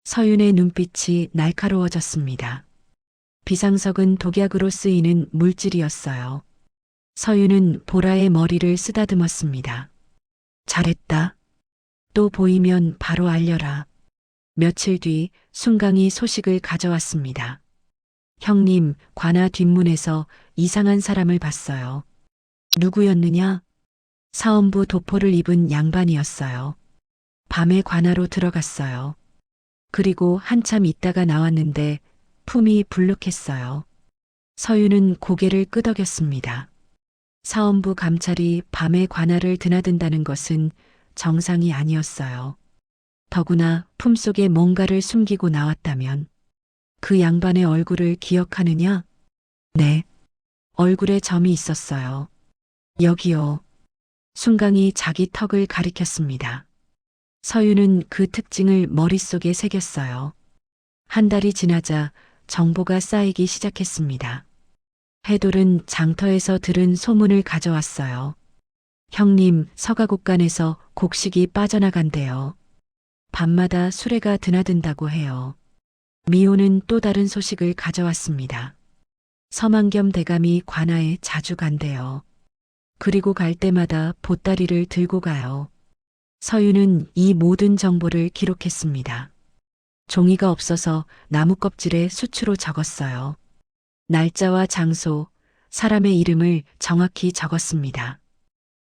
서윤의 눈빛이 날카로워졌습니다. 비상석은 독약으로 쓰이는 물질이었어요. 서윤은 보라의 머리를 쓰다듬었습니다. 잘했다. 또 보이면 바로 알려라. 며칠 뒤 순강이 소식을 가져왔습니다. 형님, 관아 뒷문에서 이상한 사람을 봤어요. 누구였느냐? 사원부 도포를 입은 양반이었어요. 밤에 관아로 들어갔어요. 그리고 한참 있다가 나왔는데 품이 불룩했어요. 서윤은 고개를 끄덕였습니다. 사원부 감찰이 밤에 관아를 드나든다는 것은 정상이 아니었어요. 더구나 품속에 뭔가를 숨기고 나왔다면 그 양반의 얼굴을 기억하느냐? 네. 얼굴에 점이 있었어요. 여기요. 순강이 자기 턱을 가리켰습니다. 서윤은 그 특징을 머릿속에 새겼어요. 한 달이 지나자 정보가 쌓이기 시작했습니다. 해돌은 장터에서 들은 소문을 가져왔어요. 형님, 서가곡간에서 곡식이 빠져나간대요. 밤마다 수레가 드나든다고 해요. 미호는 또 다른 소식을 가져왔습니다. 서만겸 대감이 관아에 자주 간대요. 그리고 갈 때마다 보따리를 들고 가요. 서윤은 이 모든 정보를 기록했습니다. 종이가 없어서 나무 껍질에 수치로 적었어요. 날짜와 장소, 사람의 이름을 정확히 적었습니다.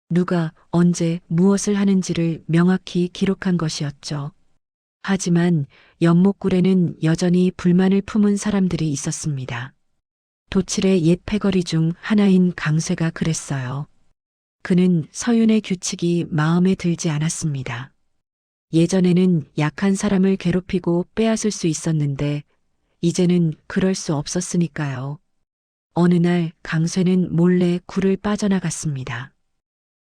누가 언제 무엇을 하는지를 명확히 기록한 것이었죠. 하지만 연못굴에는 여전히 불만을 품은 사람들이 있었습니다. 도칠의 옛 패거리 중 하나인 강쇠가 그랬어요. 그는 서윤의 규칙이 마음에 들지 않았습니다. 예전에는 약한 사람을 괴롭히고 빼앗을 수 있었는데 이제는 그럴 수 없었으니까요. 어느 날 강쇠는 몰래 굴을 빠져나갔습니다.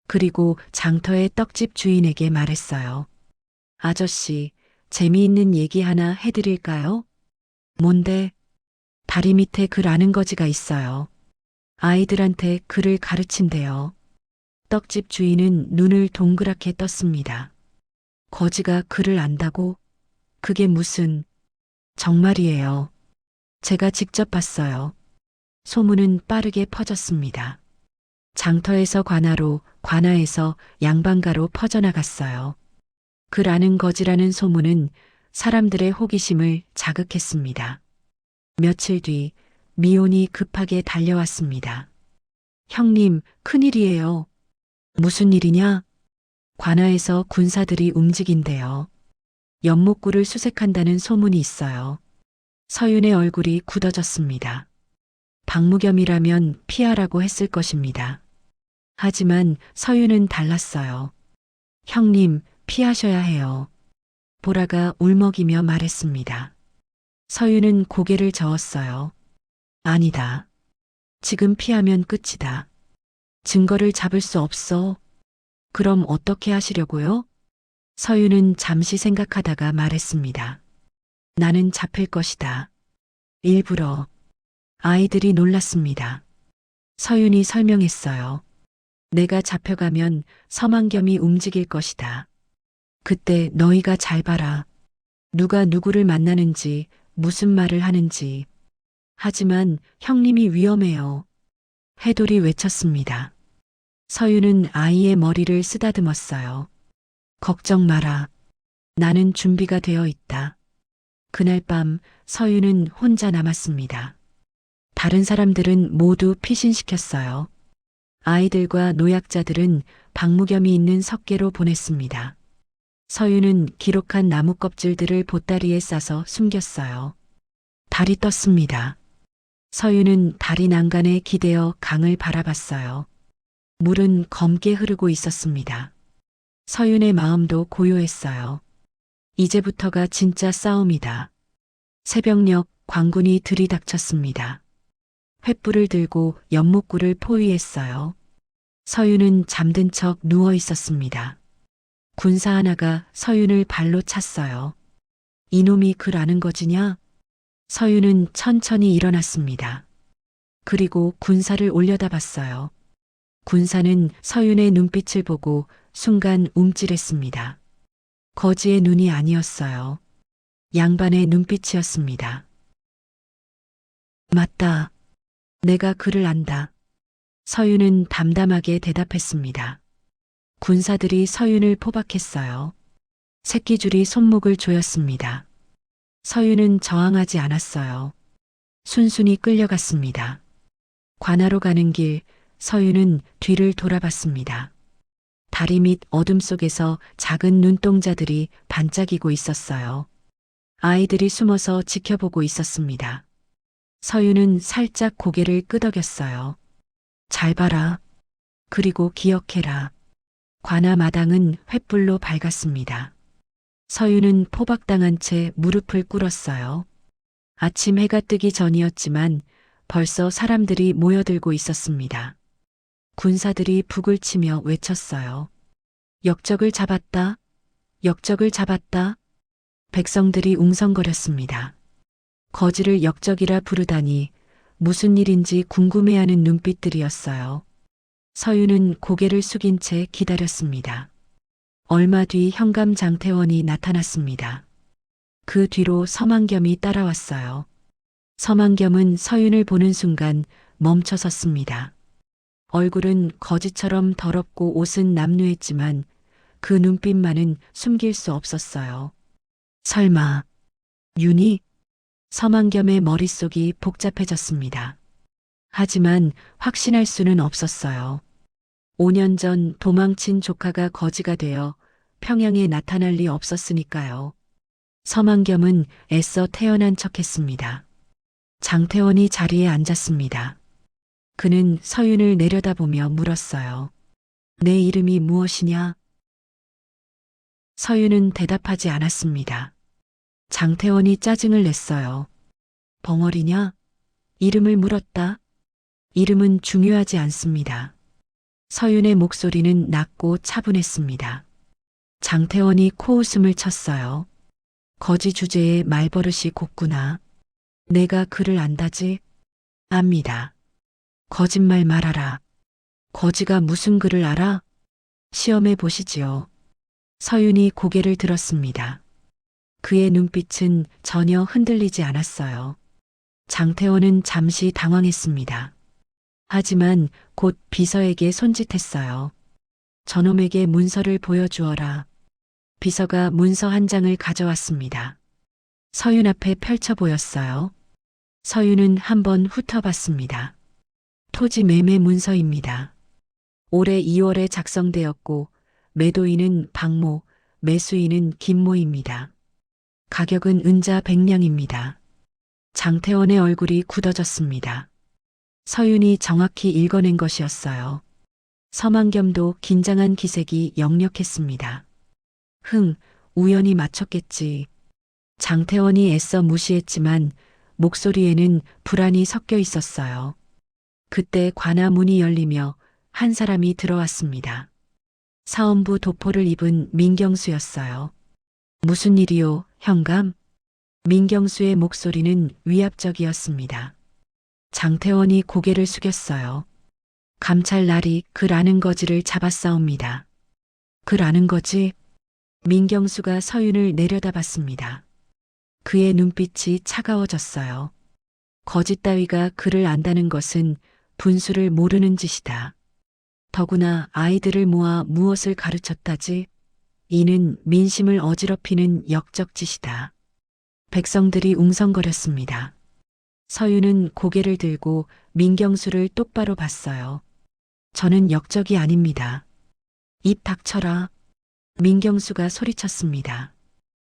그리고 장터의 떡집 주인에게 말했어요. 아저씨, 재미있는 얘기 하나 해드릴까요? 뭔데? 다리 밑에 글 아는 거지가 있어요. 아이들한테 글을 가르친대요. 떡집 주인은 눈을 동그랗게 떴습니다. 거지가 글을 안다고? 그게 무슨... 정말이에요. 제가 직접 봤어요. 소문은 빠르게 퍼졌습니다. 장터에서 관아로, 관아에서 양반가로 퍼져나갔어요. 글 아는 거지라는 소문은 사람들의 호기심을 자극했습니다. 며칠 뒤 미혼이 급하게 달려왔습니다. 형님, 큰일이에요. 무슨 일이냐? 관아에서 군사들이 움직인대요. 연못굴을 수색한다는 소문이 있어요. 서윤의 얼굴이 굳어졌습니다. 박무겸이라면 피하라고 했을 것입니다. 하지만 서윤은 달랐어요. 형님, 피하셔야 해요. 보라가 울먹이며 말했습니다. 서윤은 고개를 저었어요. 아니다. 지금 피하면 끝이다. 증거를 잡을 수 없어. 그럼 어떻게 하시려고요? 서윤은 잠시 생각하다가 말했습니다. 나는 잡힐 것이다. 일부러. 아이들이 놀랐습니다. 서윤이 설명했어요. 내가 잡혀가면 서만겸이 움직일 것이다. 그때 너희가 잘 봐라. 누가 누구를 만나는지, 무슨 말을 하는지. 하지만 형님이 위험해요. 해돌이 외쳤습니다. 서윤은 아이의 머리를 쓰다듬었어요. 걱정 마라. 나는 준비가 되어 있다. 그날 밤 서윤은 혼자 남았습니다. 다른 사람들은 모두 피신시켰어요. 아이들과 노약자들은 박무겸이 있는 석계로 보냈습니다. 서윤은 기록한 나무 껍질들을 보따리에 싸서 숨겼어요. 달이 떴습니다. 서윤은 다리 난간에 기대어 강을 바라봤어요. 물은 검게 흐르고 있었습니다. 서윤의 마음도 고요했어요. 이제부터가 진짜 싸움이다. 새벽녘 광군이 들이닥쳤습니다. 횃불을 들고 연못굴을 포위했어요. 서윤은 잠든 척 누워 있었습니다. 군사 하나가 서윤을 발로 찼어요. 이놈이 글 아는 거지냐? 서윤은 천천히 일어났습니다. 그리고 군사를 올려다봤어요. 군사는 서윤의 눈빛을 보고 순간 움찔했습니다. 거지의 눈이 아니었어요. 양반의 눈빛이었습니다. 맞다. 내가 그를 안다. 서윤은 담담하게 대답했습니다. 군사들이 서윤을 포박했어요. 새끼줄이 손목을 조였습니다. 서윤은 저항하지 않았어요. 순순히 끌려갔습니다. 관하로 가는 길, 서윤은 뒤를 돌아봤습니다. 다리 밑 어둠 속에서 작은 눈동자들이 반짝이고 있었어요. 아이들이 숨어서 지켜보고 있었습니다. 서윤은 살짝 고개를 끄덕였어요. 잘 봐라. 그리고 기억해라. 관아 마당은 횃불로 밝았습니다. 서윤은 포박당한 채 무릎을 꿇었어요. 아침 해가 뜨기 전이었지만 벌써 사람들이 모여들고 있었습니다. 군사들이 북을 치며 외쳤어요. 역적을 잡았다. 역적을 잡았다. 백성들이 웅성거렸습니다. 거지를 역적이라 부르다니 무슨 일인지 궁금해하는 눈빛들이었어요. 서윤은 고개를 숙인 채 기다렸습니다. 얼마 뒤 현감 장태원이 나타났습니다. 그 뒤로 서만겸이 따라왔어요. 서만겸은 서윤을 보는 순간 멈춰 섰습니다. 얼굴은 거지처럼 더럽고 옷은 남루했지만 그 눈빛만은 숨길 수 없었어요. 설마 윤희? 서만겸의 머릿속이 복잡해졌습니다. 하지만 확신할 수는 없었어요. 5년 전 도망친 조카가 거지가 되어 평양에 나타날 리 없었으니까요. 서만겸은 애써 태어난 척했습니다. 장태원이 자리에 앉았습니다. 그는 서윤을 내려다보며 물었어요. 내 이름이 무엇이냐? 서윤은 대답하지 않았습니다. 장태원이 짜증을 냈어요. 벙어리냐? 이름을 물었다. 이름은 중요하지 않습니다. 서윤의 목소리는 낮고 차분했습니다. 장태원이 코웃음을 쳤어요. 거지 주제에 말버릇이 곱구나. 내가 그를 안다지? 압니다. 거짓말 말아라. 거지가 무슨 글을 알아? 시험해 보시지요. 서윤이 고개를 들었습니다. 그의 눈빛은 전혀 흔들리지 않았어요. 장태원은 잠시 당황했습니다. 하지만 곧 비서에게 손짓했어요. 저놈에게 문서를 보여주어라. 비서가 문서 한 장을 가져왔습니다. 서윤 앞에 펼쳐 보였어요. 서윤은 한번 훑어봤습니다. 토지 매매 문서입니다. 올해 2월에 작성되었고 매도인은 박모, 매수인은 김모입니다. 가격은 은자 100냥입니다. 장태원의 얼굴이 굳어졌습니다. 서윤이 정확히 읽어낸 것이었어요. 서만겸도 긴장한 기색이 역력했습니다. 우연히 맞췄겠지. 장태원이 애써 무시했지만 목소리에는 불안이 섞여 있었어요. 그때 관아 문이 열리며 한 사람이 들어왔습니다. 사원부 도포를 입은 민경수였어요. 무슨 일이요, 현감? 민경수의 목소리는 위압적이었습니다. 장태원이 고개를 숙였어요. 감찰날이 글 아는 거지를 잡았사옵니다. 글 아는 거지? 민경수가 서윤을 내려다봤습니다. 그의 눈빛이 차가워졌어요. 거짓 따위가 글을 안다는 것은 분수를 모르는 짓이다. 더구나 아이들을 모아 무엇을 가르쳤다지? 이는 민심을 어지럽히는 역적짓이다. 백성들이 웅성거렸습니다. 서윤은 고개를 들고 민경수를 똑바로 봤어요. 저는 역적이 아닙니다. 입 닥쳐라. 민경수가 소리쳤습니다.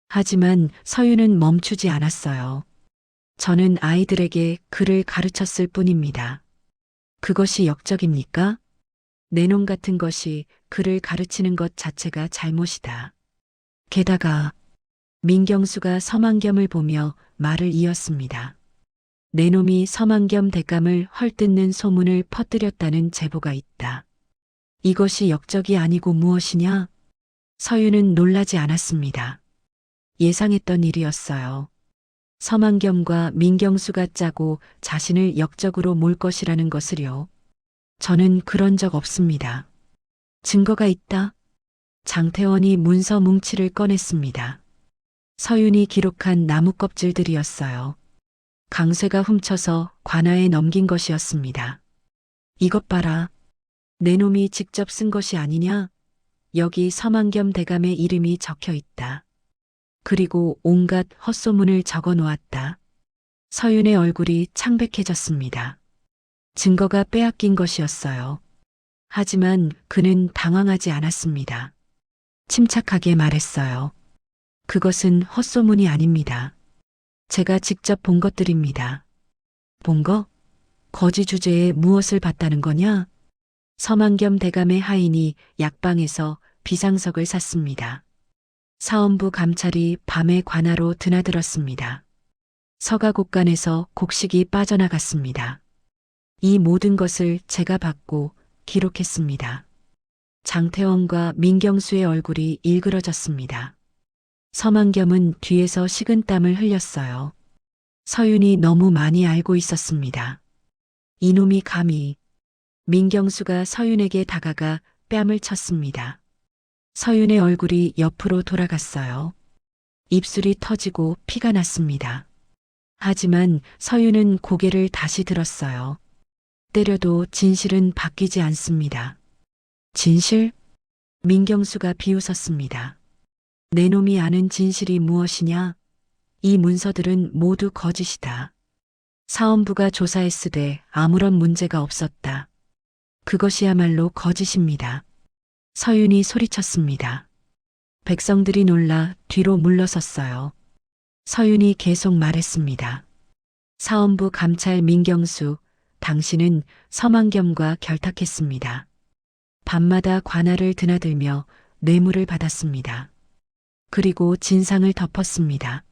하지만 서윤은 멈추지 않았어요. 저는 아이들에게 글을 가르쳤을 뿐입니다. 그것이 역적입니까? 내놈 같은 것이 그를 가르치는 것 자체가 잘못이다. 게다가 민경수가 서만겸을 보며 말을 이었습니다. 내놈이 서만겸 대감을 헐뜯는 소문을 퍼뜨렸다는 제보가 있다. 이것이 역적이 아니고 무엇이냐? 서윤은 놀라지 않았습니다. 예상했던 일이었어요. 서만겸과 민경수가 짜고 자신을 역적으로 몰 것이라는 것을요. 저는 그런 적 없습니다. 증거가 있다. 장태원이 문서 뭉치를 꺼냈습니다. 서윤이 기록한 나무 껍질들이었어요. 강쇠가 훔쳐서 관아에 넘긴 것이었습니다. 이것 봐라. 내 놈이 직접 쓴 것이 아니냐? 여기 서만겸 대감의 이름이 적혀 있다. 그리고 온갖 헛소문을 적어 놓았다. 서윤의 얼굴이 창백해졌습니다. 증거가 빼앗긴 것이었어요. 하지만 그는 당황하지 않았습니다. 침착하게 말했어요. 그것은 헛소문이 아닙니다. 제가 직접 본 것들입니다. 본 거? 거지 주제에 무엇을 봤다는 거냐? 서만겸 대감의 하인이 약방에서 비상석을 샀습니다. 사원부 감찰이 밤에 관하로 드나들었습니다. 서가곡간에서 곡식이 빠져나갔습니다. 이 모든 것을 제가 봤고 기록했습니다. 장태원과 민경수의 얼굴이 일그러졌습니다. 서만겸은 뒤에서 식은땀을 흘렸어요. 서윤이 너무 많이 알고 있었습니다. 이놈이 감히. 민경수가 서윤에게 다가가 뺨을 쳤습니다. 서윤의 얼굴이 옆으로 돌아갔어요. 입술이 터지고 피가 났습니다. 하지만 서윤은 고개를 다시 들었어요. 때려도 진실은 바뀌지 않습니다. 진실? 민경수가 비웃었습니다. 내 놈이 아는 진실이 무엇이냐? 이 문서들은 모두 거짓이다. 사원부가 조사했으되 아무런 문제가 없었다. 그것이야말로 거짓입니다. 서윤이 소리쳤습니다. 백성들이 놀라 뒤로 물러섰어요. 서윤이 계속 말했습니다. 사원부 감찰 민경수, 당신은 서만겸과 결탁했습니다. 밤마다 관아를 드나들며 뇌물을 받았습니다. 그리고 진상을 덮었습니다.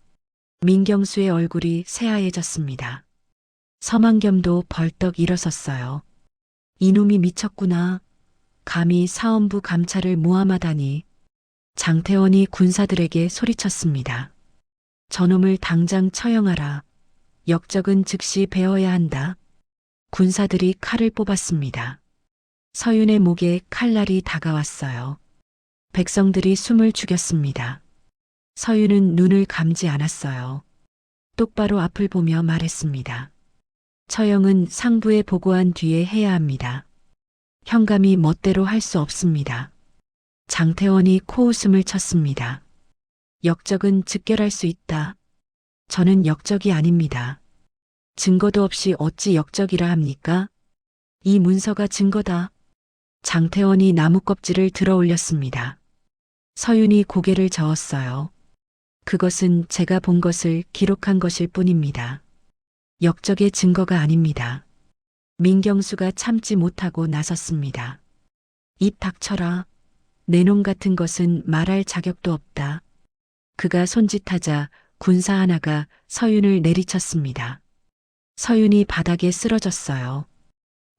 민경수의 얼굴이 새하얘졌습니다. 서만겸도 벌떡 일어섰어요. 이놈이 미쳤구나. 감히 사원부 감찰을 모함하다니. 장태원이 군사들에게 소리쳤습니다. 저놈을 당장 처형하라. 역적은 즉시 베어야 한다. 군사들이 칼을 뽑았습니다. 서윤의 목에 칼날이 다가왔어요. 백성들이 숨을 죽였습니다. 서윤은 눈을 감지 않았어요. 똑바로 앞을 보며 말했습니다. 처형은 상부에 보고한 뒤에 해야 합니다. 현감이 멋대로 할 수 없습니다. 장태원이 코웃음을 쳤습니다. 역적은 즉결할 수 있다. 저는 역적이 아닙니다. 증거도 없이 어찌 역적이라 합니까? 이 문서가 증거다. 장태원이 나무 껍질을 들어 올렸습니다. 서윤이 고개를 저었어요. 그것은 제가 본 것을 기록한 것일 뿐입니다. 역적의 증거가 아닙니다. 민경수가 참지 못하고 나섰습니다. 입 닥쳐라. 내놈 같은 것은 말할 자격도 없다. 그가 손짓하자 군사 하나가 서윤을 내리쳤습니다. 서윤이 바닥에 쓰러졌어요.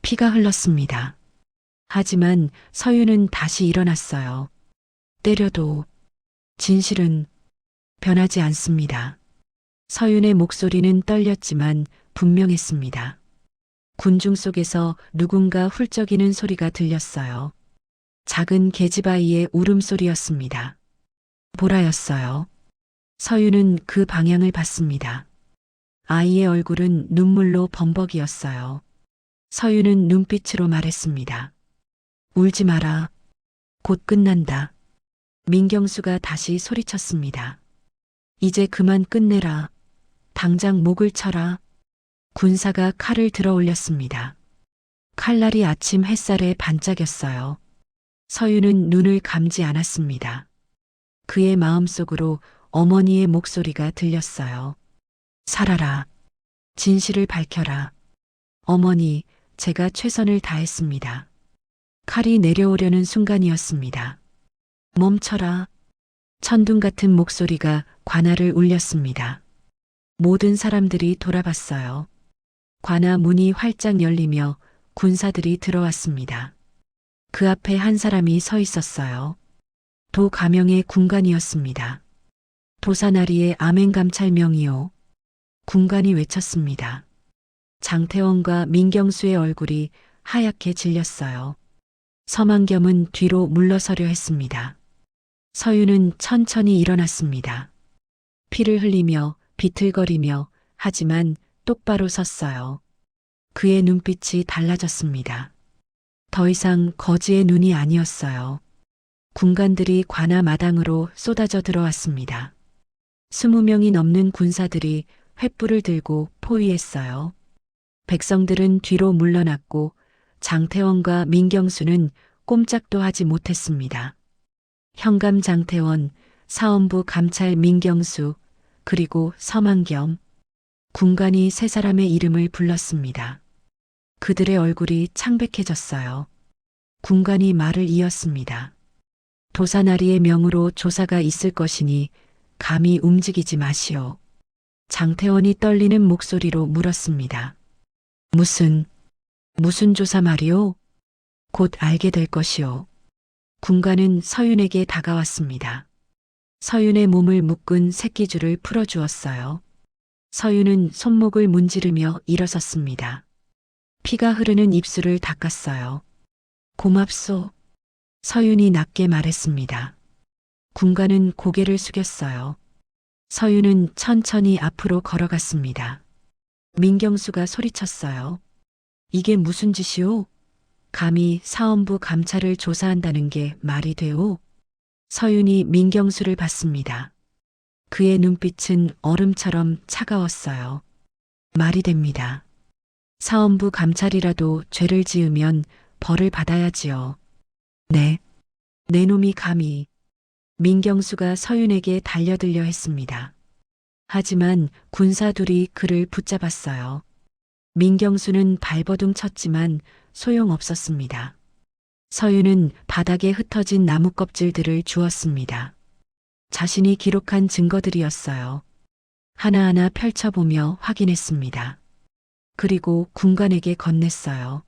피가 흘렀습니다. 하지만 서윤은 다시 일어났어요. 때려도 진실은 변하지 않습니다. 서윤의 목소리는 떨렸지만 분명했습니다. 군중 속에서 누군가 훌쩍이는 소리가 들렸어요. 작은 계집아이의 울음소리였습니다. 보라였어요. 서윤은 그 방향을 봤습니다. 아이의 얼굴은 눈물로 범벅이었어요. 서윤은 눈빛으로 말했습니다. 울지 마라. 곧 끝난다. 민경수가 다시 소리쳤습니다. 이제 그만 끝내라. 당장 목을 쳐라. 군사가 칼을 들어 올렸습니다. 칼날이 아침 햇살에 반짝였어요. 서윤은 눈을 감지 않았습니다. 그의 마음속으로 어머니의 목소리가 들렸어요. 살아라. 진실을 밝혀라. 어머니, 제가 최선을 다했습니다. 칼이 내려오려는 순간이었습니다. 멈춰라. 천둥 같은 목소리가 관아를 울렸습니다. 모든 사람들이 돌아봤어요. 관아 문이 활짝 열리며 군사들이 들어왔습니다. 그 앞에 한 사람이 서 있었어요. 도 가명의 군관이었습니다. 도사나리의 아멘감찰명이요. 군관이 외쳤습니다. 장태원과 민경수의 얼굴이 하얗게 질렸어요. 서만겸은 뒤로 물러서려 했습니다. 서윤은 천천히 일어났습니다. 피를 흘리며 비틀거리며 하지만 똑바로 섰어요. 그의 눈빛이 달라졌습니다. 더 이상 거지의 눈이 아니었어요. 군관들이 관아 마당으로 쏟아져 들어왔습니다. 20명이 넘는 군사들이 횃불을 들고 포위했어요. 백성들은 뒤로 물러났고 장태원과 민경수는 꼼짝도 하지 못했습니다. 현감 장태원, 사원부 감찰 민경수, 그리고 서만겸, 군관이 세 사람의 이름을 불렀습니다. 그들의 얼굴이 창백해졌어요. 군관이 말을 이었습니다. 도사나리의 명으로 조사가 있을 것이니 감히 움직이지 마시오. 장태원이 떨리는 목소리로 물었습니다. 무슨 조사 말이오? 곧 알게 될 것이오. 군관은 서윤에게 다가왔습니다. 서윤의 몸을 묶은 새끼줄을 풀어주었어요. 서윤은 손목을 문지르며 일어섰습니다. 피가 흐르는 입술을 닦았어요. 고맙소. 서윤이 낮게 말했습니다. 군관은 고개를 숙였어요. 서윤은 천천히 앞으로 걸어갔습니다. 민경수가 소리쳤어요. 이게 무슨 짓이오? 감히 사원부 감찰을 조사한다는 게 말이 돼오? 서윤이 민경수를 봤습니다. 그의 눈빛은 얼음처럼 차가웠어요. 말이 됩니다. 사원부 감찰이라도 죄를 지으면 벌을 받아야지요. 네, 내 놈이 감히. 민경수가 서윤에게 달려들려 했습니다. 하지만 군사 둘이 그를 붙잡았어요. 민경수는 발버둥 쳤지만 소용없었습니다. 서윤은 바닥에 흩어진 나무 껍질들을 주었습니다. 자신이 기록한 증거들이었어요. 하나하나 펼쳐보며 확인했습니다. 그리고 군관에게 건넸어요.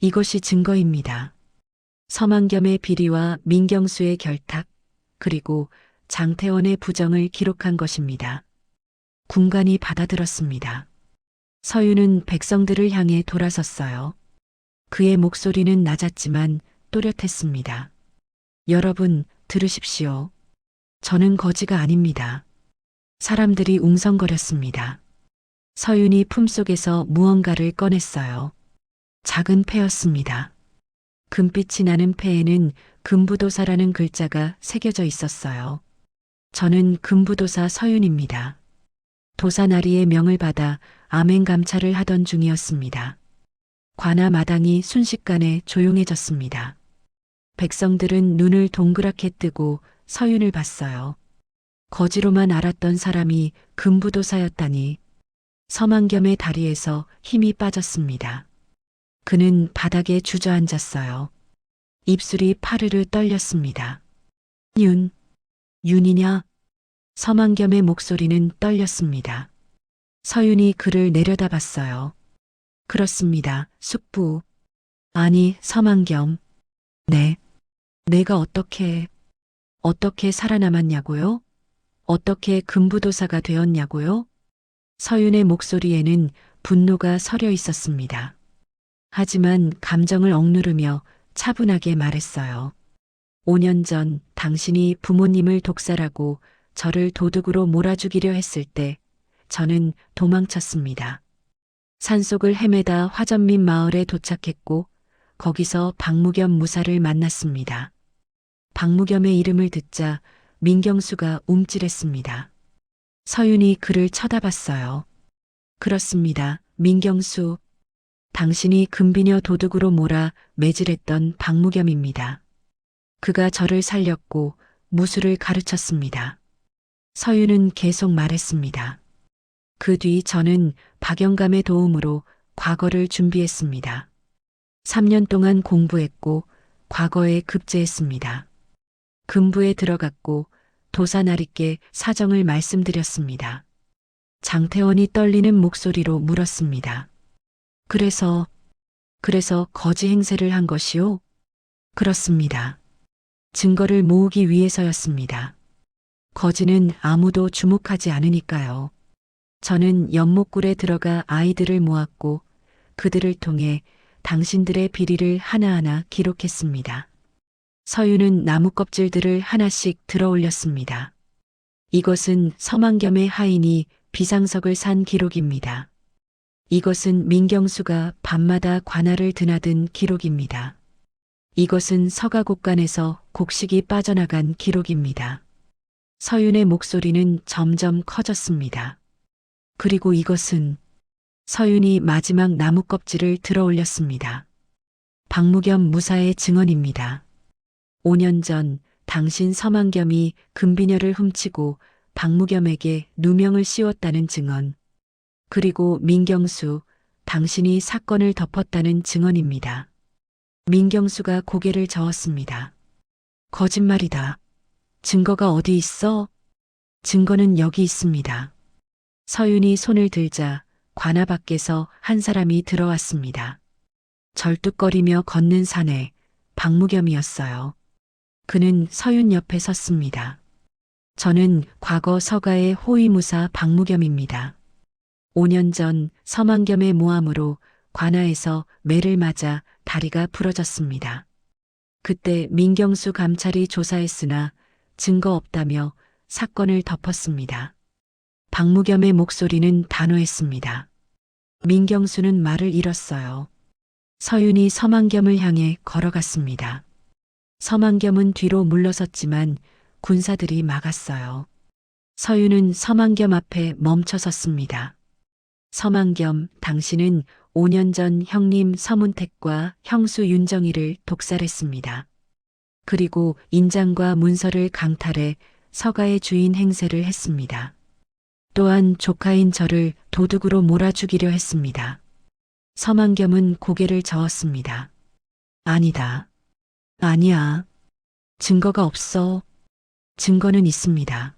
이것이 증거입니다. 서만겸의 비리와 민경수의 결탁, 그리고 장태원의 부정을 기록한 것입니다. 군관이 받아들었습니다. 서윤은 백성들을 향해 돌아섰어요. 그의 목소리는 낮았지만 또렷했습니다. 여러분, 들으십시오. 저는 거지가 아닙니다. 사람들이 웅성거렸습니다. 서윤이 품속에서 무언가를 꺼냈어요. 작은 패였습니다. 금빛이 나는 패에는 금부도사라는 글자가 새겨져 있었어요. 저는 금부도사 서윤입니다. 도사나리의 명을 받아 아멘 감찰을 하던 중이었습니다. 관아 마당이 순식간에 조용해졌습니다. 백성들은 눈을 동그랗게 뜨고 서윤을 봤어요. 거지로만 알았던 사람이 금부도사였다니. 서만겸의 다리에서 힘이 빠졌습니다. 그는 바닥에 주저앉았어요. 입술이 파르르 떨렸습니다. 윤이냐? 서만겸의 목소리는 떨렸습니다. 서윤이 그를 내려다봤어요. 그렇습니다, 숙부. 아니, 서만겸. 네. 내가 어떻게 살아남았냐고요? 어떻게 금부도사가 되었냐고요? 서윤의 목소리에는 분노가 서려 있었습니다. 하지만 감정을 억누르며 차분하게 말했어요. 5년 전 당신이 부모님을 독살하고 저를 도둑으로 몰아주기려 했을 때 저는 도망쳤습니다. 산속을 헤매다 화전민 마을에 도착했고 거기서 박무겸 무사를 만났습니다. 박무겸의 이름을 듣자 민경수가 움찔했습니다. 서윤이 그를 쳐다봤어요. 그렇습니다, 민경수. 당신이 금비녀 도둑으로 몰아 매질했던 박무겸입니다. 그가 저를 살렸고 무술을 가르쳤습니다. 서윤은 계속 말했습니다. 그 뒤 저는 박영감의 도움으로 과거를 준비했습니다. 3년 동안 공부했고 과거에 급제했습니다. 금부에 들어갔고 도사나리께 사정을 말씀드렸습니다. 장태원이 떨리는 목소리로 물었습니다. 그래서 거지 행세를 한 것이요? 그렇습니다. 증거를 모으기 위해서였습니다. 거지는 아무도 주목하지 않으니까요. 저는 연못굴에 들어가 아이들을 모았고 그들을 통해 당신들의 비리를 하나하나 기록했습니다. 서유는 나무 껍질들을 하나씩 들어 올렸습니다. 이것은 서만겸의 하인이 비상석을 산 기록입니다. 이것은 민경수가 밤마다 관아를 드나든 기록입니다. 이것은 서가곡간에서 곡식이 빠져나간 기록입니다. 서윤의 목소리는 점점 커졌습니다. 그리고 이것은 서윤이 마지막 나무 껍질을 들어 올렸습니다. 박무겸 무사의 증언입니다. 5년 전 당신 서만겸이 금비녀를 훔치고 박무겸에게 누명을 씌웠다는 증언. 그리고 민경수, 당신이 사건을 덮었다는 증언입니다. 민경수가 고개를 저었습니다. 거짓말이다. 증거가 어디 있어? 증거는 여기 있습니다. 서윤이 손을 들자 관아 밖에서 한 사람이 들어왔습니다. 절뚝거리며 걷는 사내 박무겸이었어요. 그는 서윤 옆에 섰습니다. 저는 과거 서가의 호위무사 박무겸입니다. 5년 전 서만겸의 모함으로 관아에서 매를 맞아 다리가 부러졌습니다. 그때 민경수 감찰이 조사했으나 증거 없다며 사건을 덮었습니다. 박무겸의 목소리는 단호했습니다. 민경수는 말을 잃었어요. 서윤이 서만겸을 향해 걸어갔습니다. 서만겸은 뒤로 물러섰지만 군사들이 막았어요. 서윤은 서만겸 앞에 멈춰섰습니다. 서만겸, 당신은 5년 전 형님 서문택과 형수 윤정희를 독살했습니다. 그리고 인장과 문서를 강탈해 서가의 주인 행세를 했습니다. 또한 조카인 저를 도둑으로 몰아주기려 했습니다. 서만겸은 고개를 저었습니다. 아니다. 아니야. 증거가 없어. 증거는 있습니다.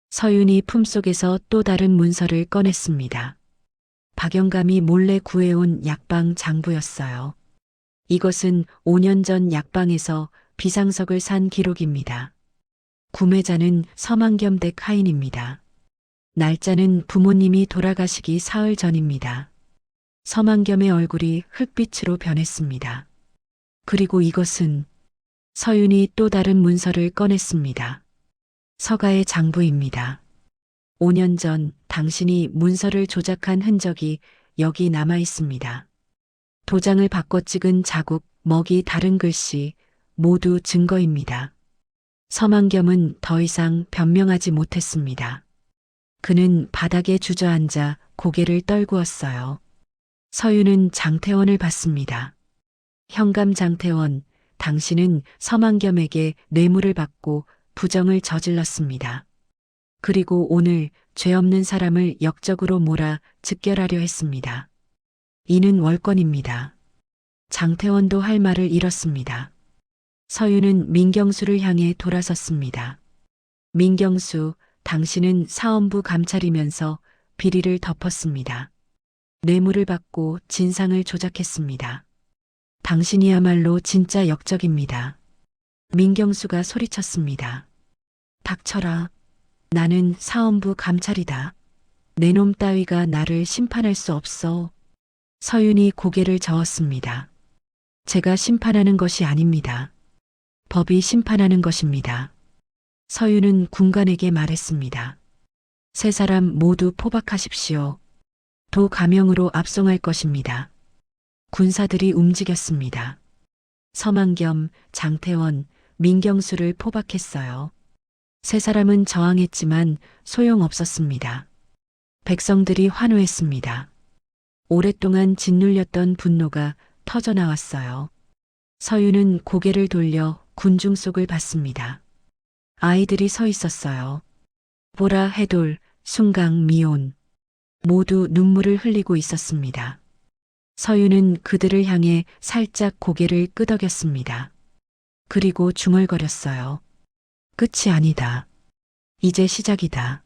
서윤이 품속에서 또 다른 문서를 꺼냈습니다. 박영감이 몰래 구해온 약방 장부였어요. 이것은 5년 전 약방에서 비상석을 산 기록입니다. 구매자는 서만겸 댁 하인입니다. 날짜는 부모님이 돌아가시기 사흘 전입니다. 서만겸의 얼굴이 흙빛으로 변했습니다. 그리고 이것은 서윤이 또 다른 문서를 꺼냈습니다. 서가의 장부입니다. 5년 전 당신이 문서를 조작한 흔적이 여기 남아 있습니다. 도장을 바꿔 찍은 자국, 먹이 다른 글씨 모두 증거입니다. 서만겸은 더 이상 변명하지 못했습니다. 그는 바닥에 주저앉아 고개를 떨구었어요. 서윤은 장태원을 봤습니다. 현감 장태원, 당신은 서만겸에게 뇌물을 받고 부정을 저질렀습니다. 그리고 오늘 죄 없는 사람을 역적으로 몰아 즉결하려 했습니다. 이는 월권입니다. 장태원도 할 말을 잃었습니다. 서윤은 민경수를 향해 돌아섰습니다. 민경수, 당신은 사헌부 감찰이면서 비리를 덮었습니다. 뇌물을 받고 진상을 조작했습니다. 당신이야말로 진짜 역적입니다. 민경수가 소리쳤습니다. 닥쳐라. 나는 사헌부 감찰이다. 내 놈 따위가 나를 심판할 수 없어. 서윤이 고개를 저었습니다. 제가 심판하는 것이 아닙니다. 법이 심판하는 것입니다. 서윤은 군관에게 말했습니다. 세 사람 모두 포박하십시오. 도 가명으로 압송할 것입니다. 군사들이 움직였습니다. 서만겸, 장태원, 민경수를 포박했어요. 세 사람은 저항했지만 소용없었습니다. 백성들이 환호했습니다. 오랫동안 짓눌렸던 분노가 터져나왔어요. 서윤은 고개를 돌려 군중 속을 봤습니다. 아이들이 서 있었어요. 보라, 해돌, 순강, 미온. 모두 눈물을 흘리고 있었습니다. 서윤은 그들을 향해 살짝 고개를 끄덕였습니다. 그리고 중얼거렸어요. 끝이 아니다. 이제 시작이다.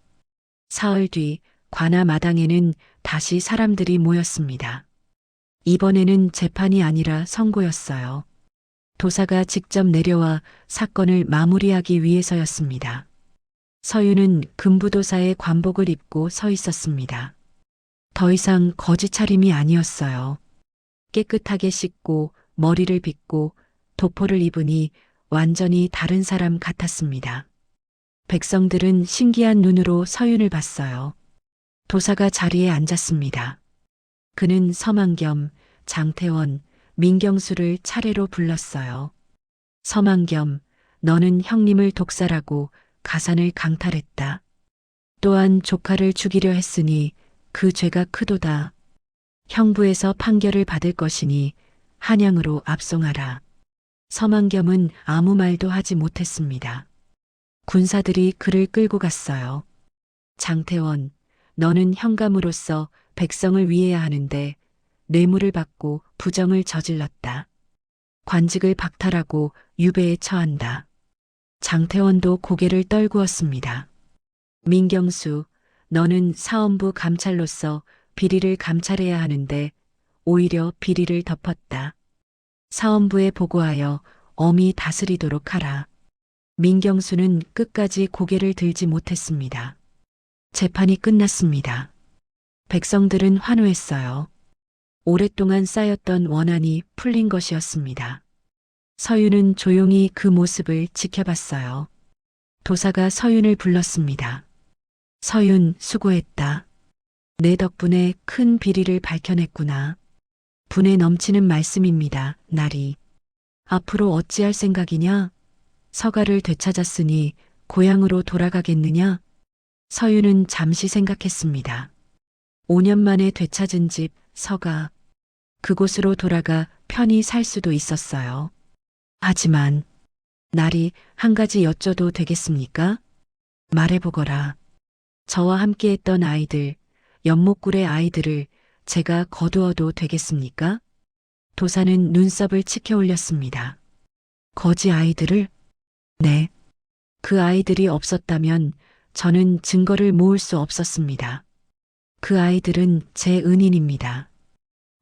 사흘 뒤 관아 마당에는 다시 사람들이 모였습니다. 이번에는 재판이 아니라 선고였어요. 도사가 직접 내려와 사건을 마무리하기 위해서였습니다. 서윤은 금부도사의 관복을 입고 서 있었습니다. 더 이상 거짓 차림이 아니었어요. 깨끗하게 씻고 머리를 빗고 도포를 입으니 완전히 다른 사람 같았습니다. 백성들은 신기한 눈으로 서윤을 봤어요. 도사가 자리에 앉았습니다. 그는 서만겸, 장태원, 민경수를 차례로 불렀어요. 서만겸, 너는 형님을 독살하고 가산을 강탈했다. 또한 조카를 죽이려 했으니 그 죄가 크도다. 형부에서 판결을 받을 것이니 한양으로 압송하라. 서만겸은 아무 말도 하지 못했습니다. 군사들이 그를 끌고 갔어요. 장태원, 너는 현감으로서 백성을 위해야 하는데 뇌물을 받고 부정을 저질렀다. 관직을 박탈하고 유배에 처한다. 장태원도 고개를 떨구었습니다. 민경수, 너는 사헌부 감찰로서 비리를 감찰해야 하는데 오히려 비리를 덮었다. 사헌부에 보고하여 엄히 다스리도록 하라. 민경수는 끝까지 고개를 들지 못했습니다. 재판이 끝났습니다. 백성들은 환호했어요. 오랫동안 쌓였던 원한이 풀린 것이었습니다. 서윤은 조용히 그 모습을 지켜봤어요. 도사가 서윤을 불렀습니다. 서윤, 수고했다. 내 덕분에 큰 비리를 밝혀냈구나. 분에 넘치는 말씀입니다, 나리. 앞으로 어찌할 생각이냐? 서가를 되찾았으니 고향으로 돌아가겠느냐? 서윤은 잠시 생각했습니다. 5년 만에 되찾은 집, 서가. 그곳으로 돌아가 편히 살 수도 있었어요. 하지만, 나리, 한 가지 여쭤도 되겠습니까? 말해보거라. 저와 함께했던 아이들, 연못굴의 아이들을 제가 거두어도 되겠습니까? 도사는 눈썹을 치켜 올렸습니다. 거지 아이들을? 네. 그 아이들이 없었다면 저는 증거를 모을 수 없었습니다. 그 아이들은 제 은인입니다.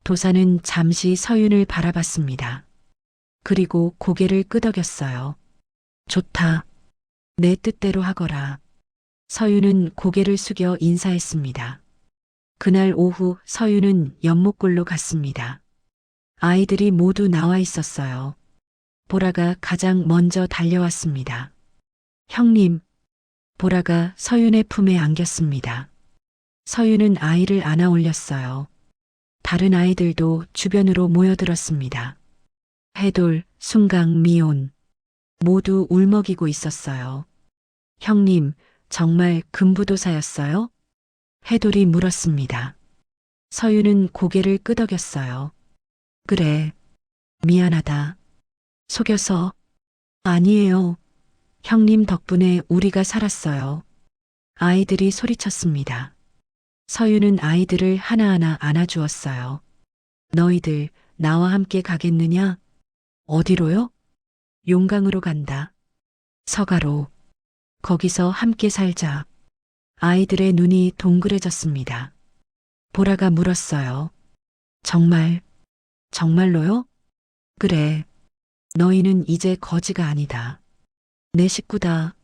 도사는 잠시 서윤을 바라봤습니다. 그리고 고개를 끄덕였어요. 좋다. 내 뜻대로 하거라. 서윤은 고개를 숙여 인사했습니다. 그날 오후 서윤은 연못굴로 갔습니다. 아이들이 모두 나와 있었어요. 보라가 가장 먼저 달려왔습니다. 형님. 보라가 서윤의 품에 안겼습니다. 서윤은 아이를 안아 올렸어요. 다른 아이들도 주변으로 모여들었습니다. 해돌, 순강, 미온 모두 울먹이고 있었어요. 형님, 정말 금부도사였어요? 해돌이 물었습니다. 서윤은 고개를 끄덕였어요. 그래, 미안하다. 속여서. 아니에요. 형님 덕분에 우리가 살았어요. 아이들이 소리쳤습니다. 서윤은 아이들을 하나하나 안아주었어요. 너희들 나와 함께 가겠느냐? 어디로요? 용강으로 간다. 서가로. 거기서 함께 살자. 아이들의 눈이 동그래졌습니다. 보라가 물었어요. 정말, 정말로요? 그래. 너희는 이제 거지가 아니다. 내 식구다.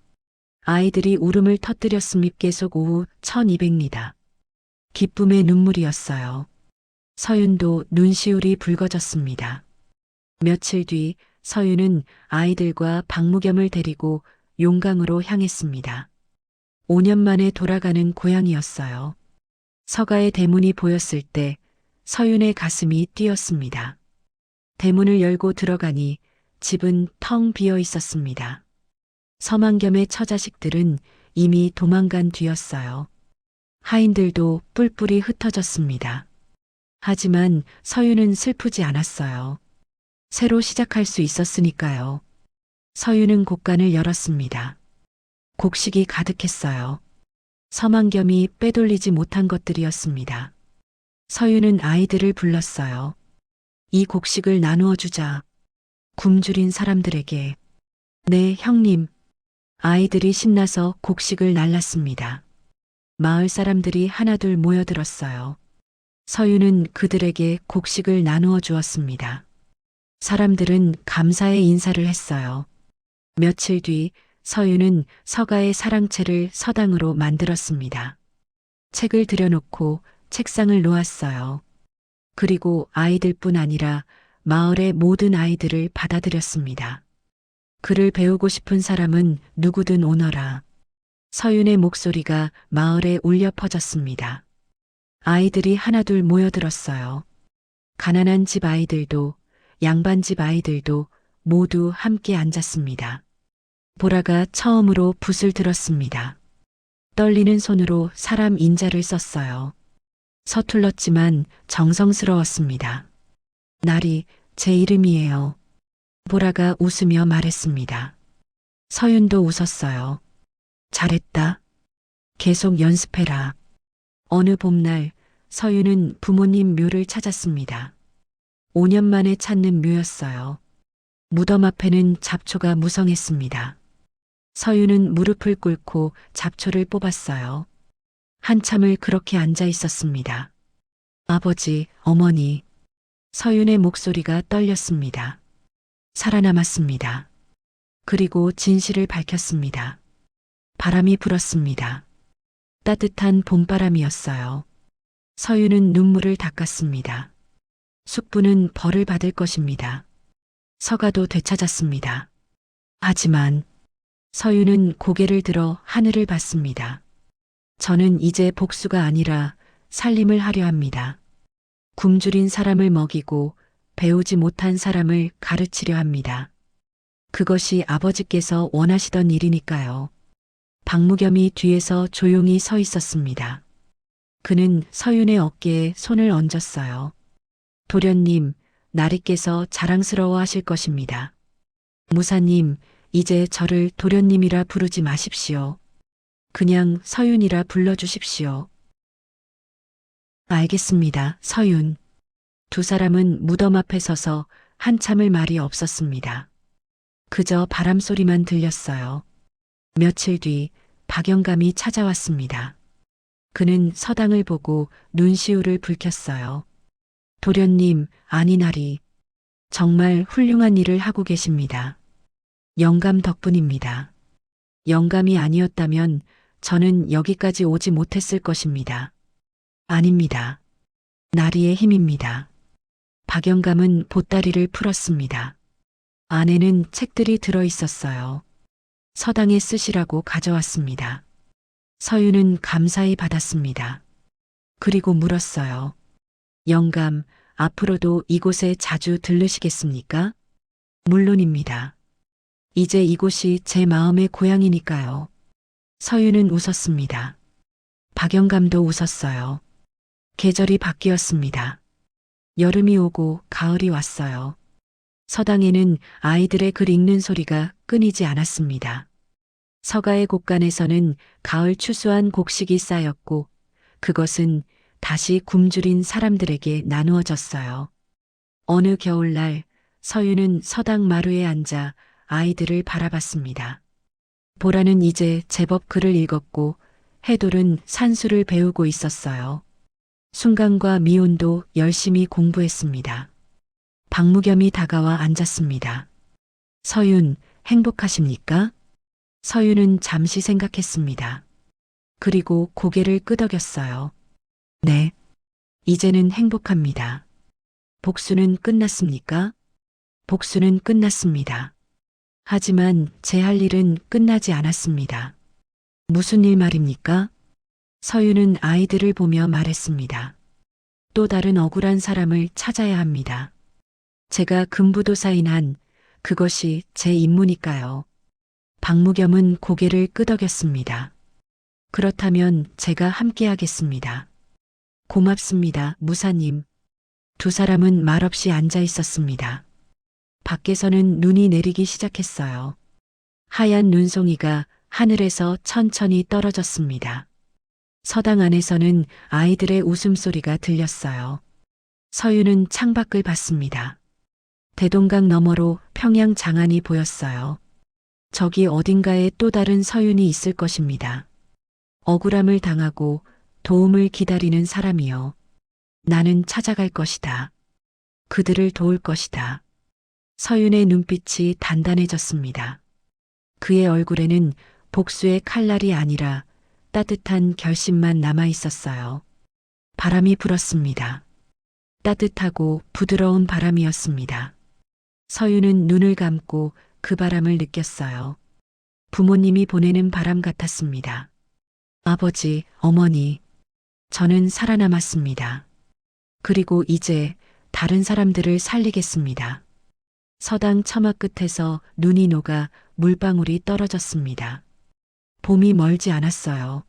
아이들이 울음을 터뜨렸음 입계속 오후 1200리다. 기쁨의 눈물이었어요. 서윤도 눈시울이 붉어졌습니다. 며칠 뒤 서윤은 아이들과 박무겸을 데리고 용강으로 향했습니다. 5년 만에 돌아가는 고향이었어요. 서가의 대문이 보였을 때 서윤의 가슴이 뛰었습니다. 대문을 열고 들어가니 집은 텅 비어 있었습니다. 서만겸의 처자식들은 이미 도망간 뒤였어요. 하인들도 뿔뿔이 흩어졌습니다. 하지만 서윤은 슬프지 않았어요. 새로 시작할 수 있었으니까요. 서윤은 곡간을 열었습니다. 곡식이 가득했어요. 서만겸이 빼돌리지 못한 것들이었습니다. 서윤은 아이들을 불렀어요. 이 곡식을 나누어 주자. 굶주린 사람들에게. 네, 형님. 아이들이 신나서 곡식을 날랐습니다. 마을 사람들이 하나둘 모여들었어요. 서유는 그들에게 곡식을 나누어 주었습니다. 사람들은 감사의 인사를 했어요. 며칠 뒤 서유는 서가의 사랑채를 서당으로 만들었습니다. 책을 들여놓고 책상을 놓았어요. 그리고 아이들뿐 아니라 마을의 모든 아이들을 받아들였습니다. 글을 배우고 싶은 사람은 누구든 오너라. 서윤의 목소리가 마을에 울려 퍼졌습니다. 아이들이 하나둘 모여들었어요. 가난한 집 아이들도 양반집 아이들도 모두 함께 앉았습니다. 보라가 처음으로 붓을 들었습니다. 떨리는 손으로 사람 인자를 썼어요. 서툴렀지만 정성스러웠습니다. 날이 제 이름이에요. 보라가 웃으며 말했습니다. 서윤도 웃었어요. 잘했다. 계속 연습해라. 어느 봄날 서윤은 부모님 묘를 찾았습니다. 5년 만에 찾는 묘였어요. 무덤 앞에는 잡초가 무성했습니다. 서윤은 무릎을 꿇고 잡초를 뽑았어요. 한참을 그렇게 앉아 있었습니다. 아버지, 어머니. 서윤의 목소리가 떨렸습니다. 살아남았습니다. 그리고 진실을 밝혔습니다. 바람이 불었습니다. 따뜻한 봄바람이었어요. 서윤은 눈물을 닦았습니다. 숙부는 벌을 받을 것입니다. 서가도 되찾았습니다. 하지만 서윤은 고개를 들어 하늘을 봤습니다. 저는 이제 복수가 아니라 살림을 하려 합니다. 굶주린 사람을 먹이고 배우지 못한 사람을 가르치려 합니다. 그것이 아버지께서 원하시던 일이니까요. 박무겸이 뒤에서 조용히 서 있었습니다. 그는 서윤의 어깨에 손을 얹었어요. 도련님, 나리께서 자랑스러워 하실 것입니다. 무사님, 이제 저를 도련님이라 부르지 마십시오. 그냥 서윤이라 불러주십시오. 알겠습니다, 서윤. 두 사람은 무덤 앞에 서서 한참을 말이 없었습니다. 그저 바람 소리만 들렸어요. 며칠 뒤 박영감이 찾아왔습니다. 그는 서당을 보고 눈시울을 붉혔어요. 도련님, 아니나리. 정말 훌륭한 일을 하고 계십니다. 영감 덕분입니다. 영감이 아니었다면 저는 여기까지 오지 못했을 것입니다. 아닙니다. 나리의 힘입니다. 박영감은 보따리를 풀었습니다. 안에는 책들이 들어 있었어요. 서당에 쓰시라고 가져왔습니다. 서윤은 감사히 받았습니다. 그리고 물었어요. 영감, 앞으로도 이곳에 자주 들르시겠습니까? 물론입니다. 이제 이곳이 제 마음의 고향이니까요. 서윤은 웃었습니다. 박영감도 웃었어요. 계절이 바뀌었습니다. 여름이 오고 가을이 왔어요. 서당에는 아이들의 글 읽는 소리가 끊이지 않았습니다. 서가의 곳간에서는 가을 추수한 곡식이 쌓였고 그것은 다시 굶주린 사람들에게 나누어졌어요. 어느 겨울날 서윤은 서당 마루에 앉아 아이들을 바라봤습니다. 보라는 이제 제법 글을 읽었고 해돌은 산수를 배우고 있었어요. 순간과 미온도 열심히 공부했습니다. 박무겸이 다가와 앉았습니다. 서윤, 행복하십니까? 서윤은 잠시 생각했습니다. 그리고 고개를 끄덕였어요. 네, 이제는 행복합니다. 복수는 끝났습니까? 복수는 끝났습니다. 하지만 제 할 일은 끝나지 않았습니다. 무슨 일 말입니까? 서윤은 아이들을 보며 말했습니다. 또 다른 억울한 사람을 찾아야 합니다. 제가 금부도사인 한 그것이 제 임무니까요. 박무겸은 고개를 끄덕였습니다. 그렇다면 제가 함께하겠습니다. 고맙습니다, 무사님. 두 사람은 말없이 앉아 있었습니다. 밖에서는 눈이 내리기 시작했어요. 하얀 눈송이가 하늘에서 천천히 떨어졌습니다. 서당 안에서는 아이들의 웃음소리가 들렸어요. 서윤은 창밖을 봤습니다. 대동강 너머로 평양 장안이 보였어요. 저기 어딘가에 또 다른 서윤이 있을 것입니다. 억울함을 당하고 도움을 기다리는 사람이요. 나는 찾아갈 것이다. 그들을 도울 것이다. 서윤의 눈빛이 단단해졌습니다. 그의 얼굴에는 복수의 칼날이 아니라 따뜻한 결심만 남아 있었어요. 바람이 불었습니다. 따뜻하고 부드러운 바람이었습니다. 서윤은 눈을 감고 그 바람을 느꼈어요. 부모님이 보내는 바람 같았습니다. 아버지, 어머니, 저는 살아남았습니다. 그리고 이제 다른 사람들을 살리겠습니다. 서당 처마 끝에서 눈이 녹아 물방울이 떨어졌습니다. 봄이 멀지 않았어요.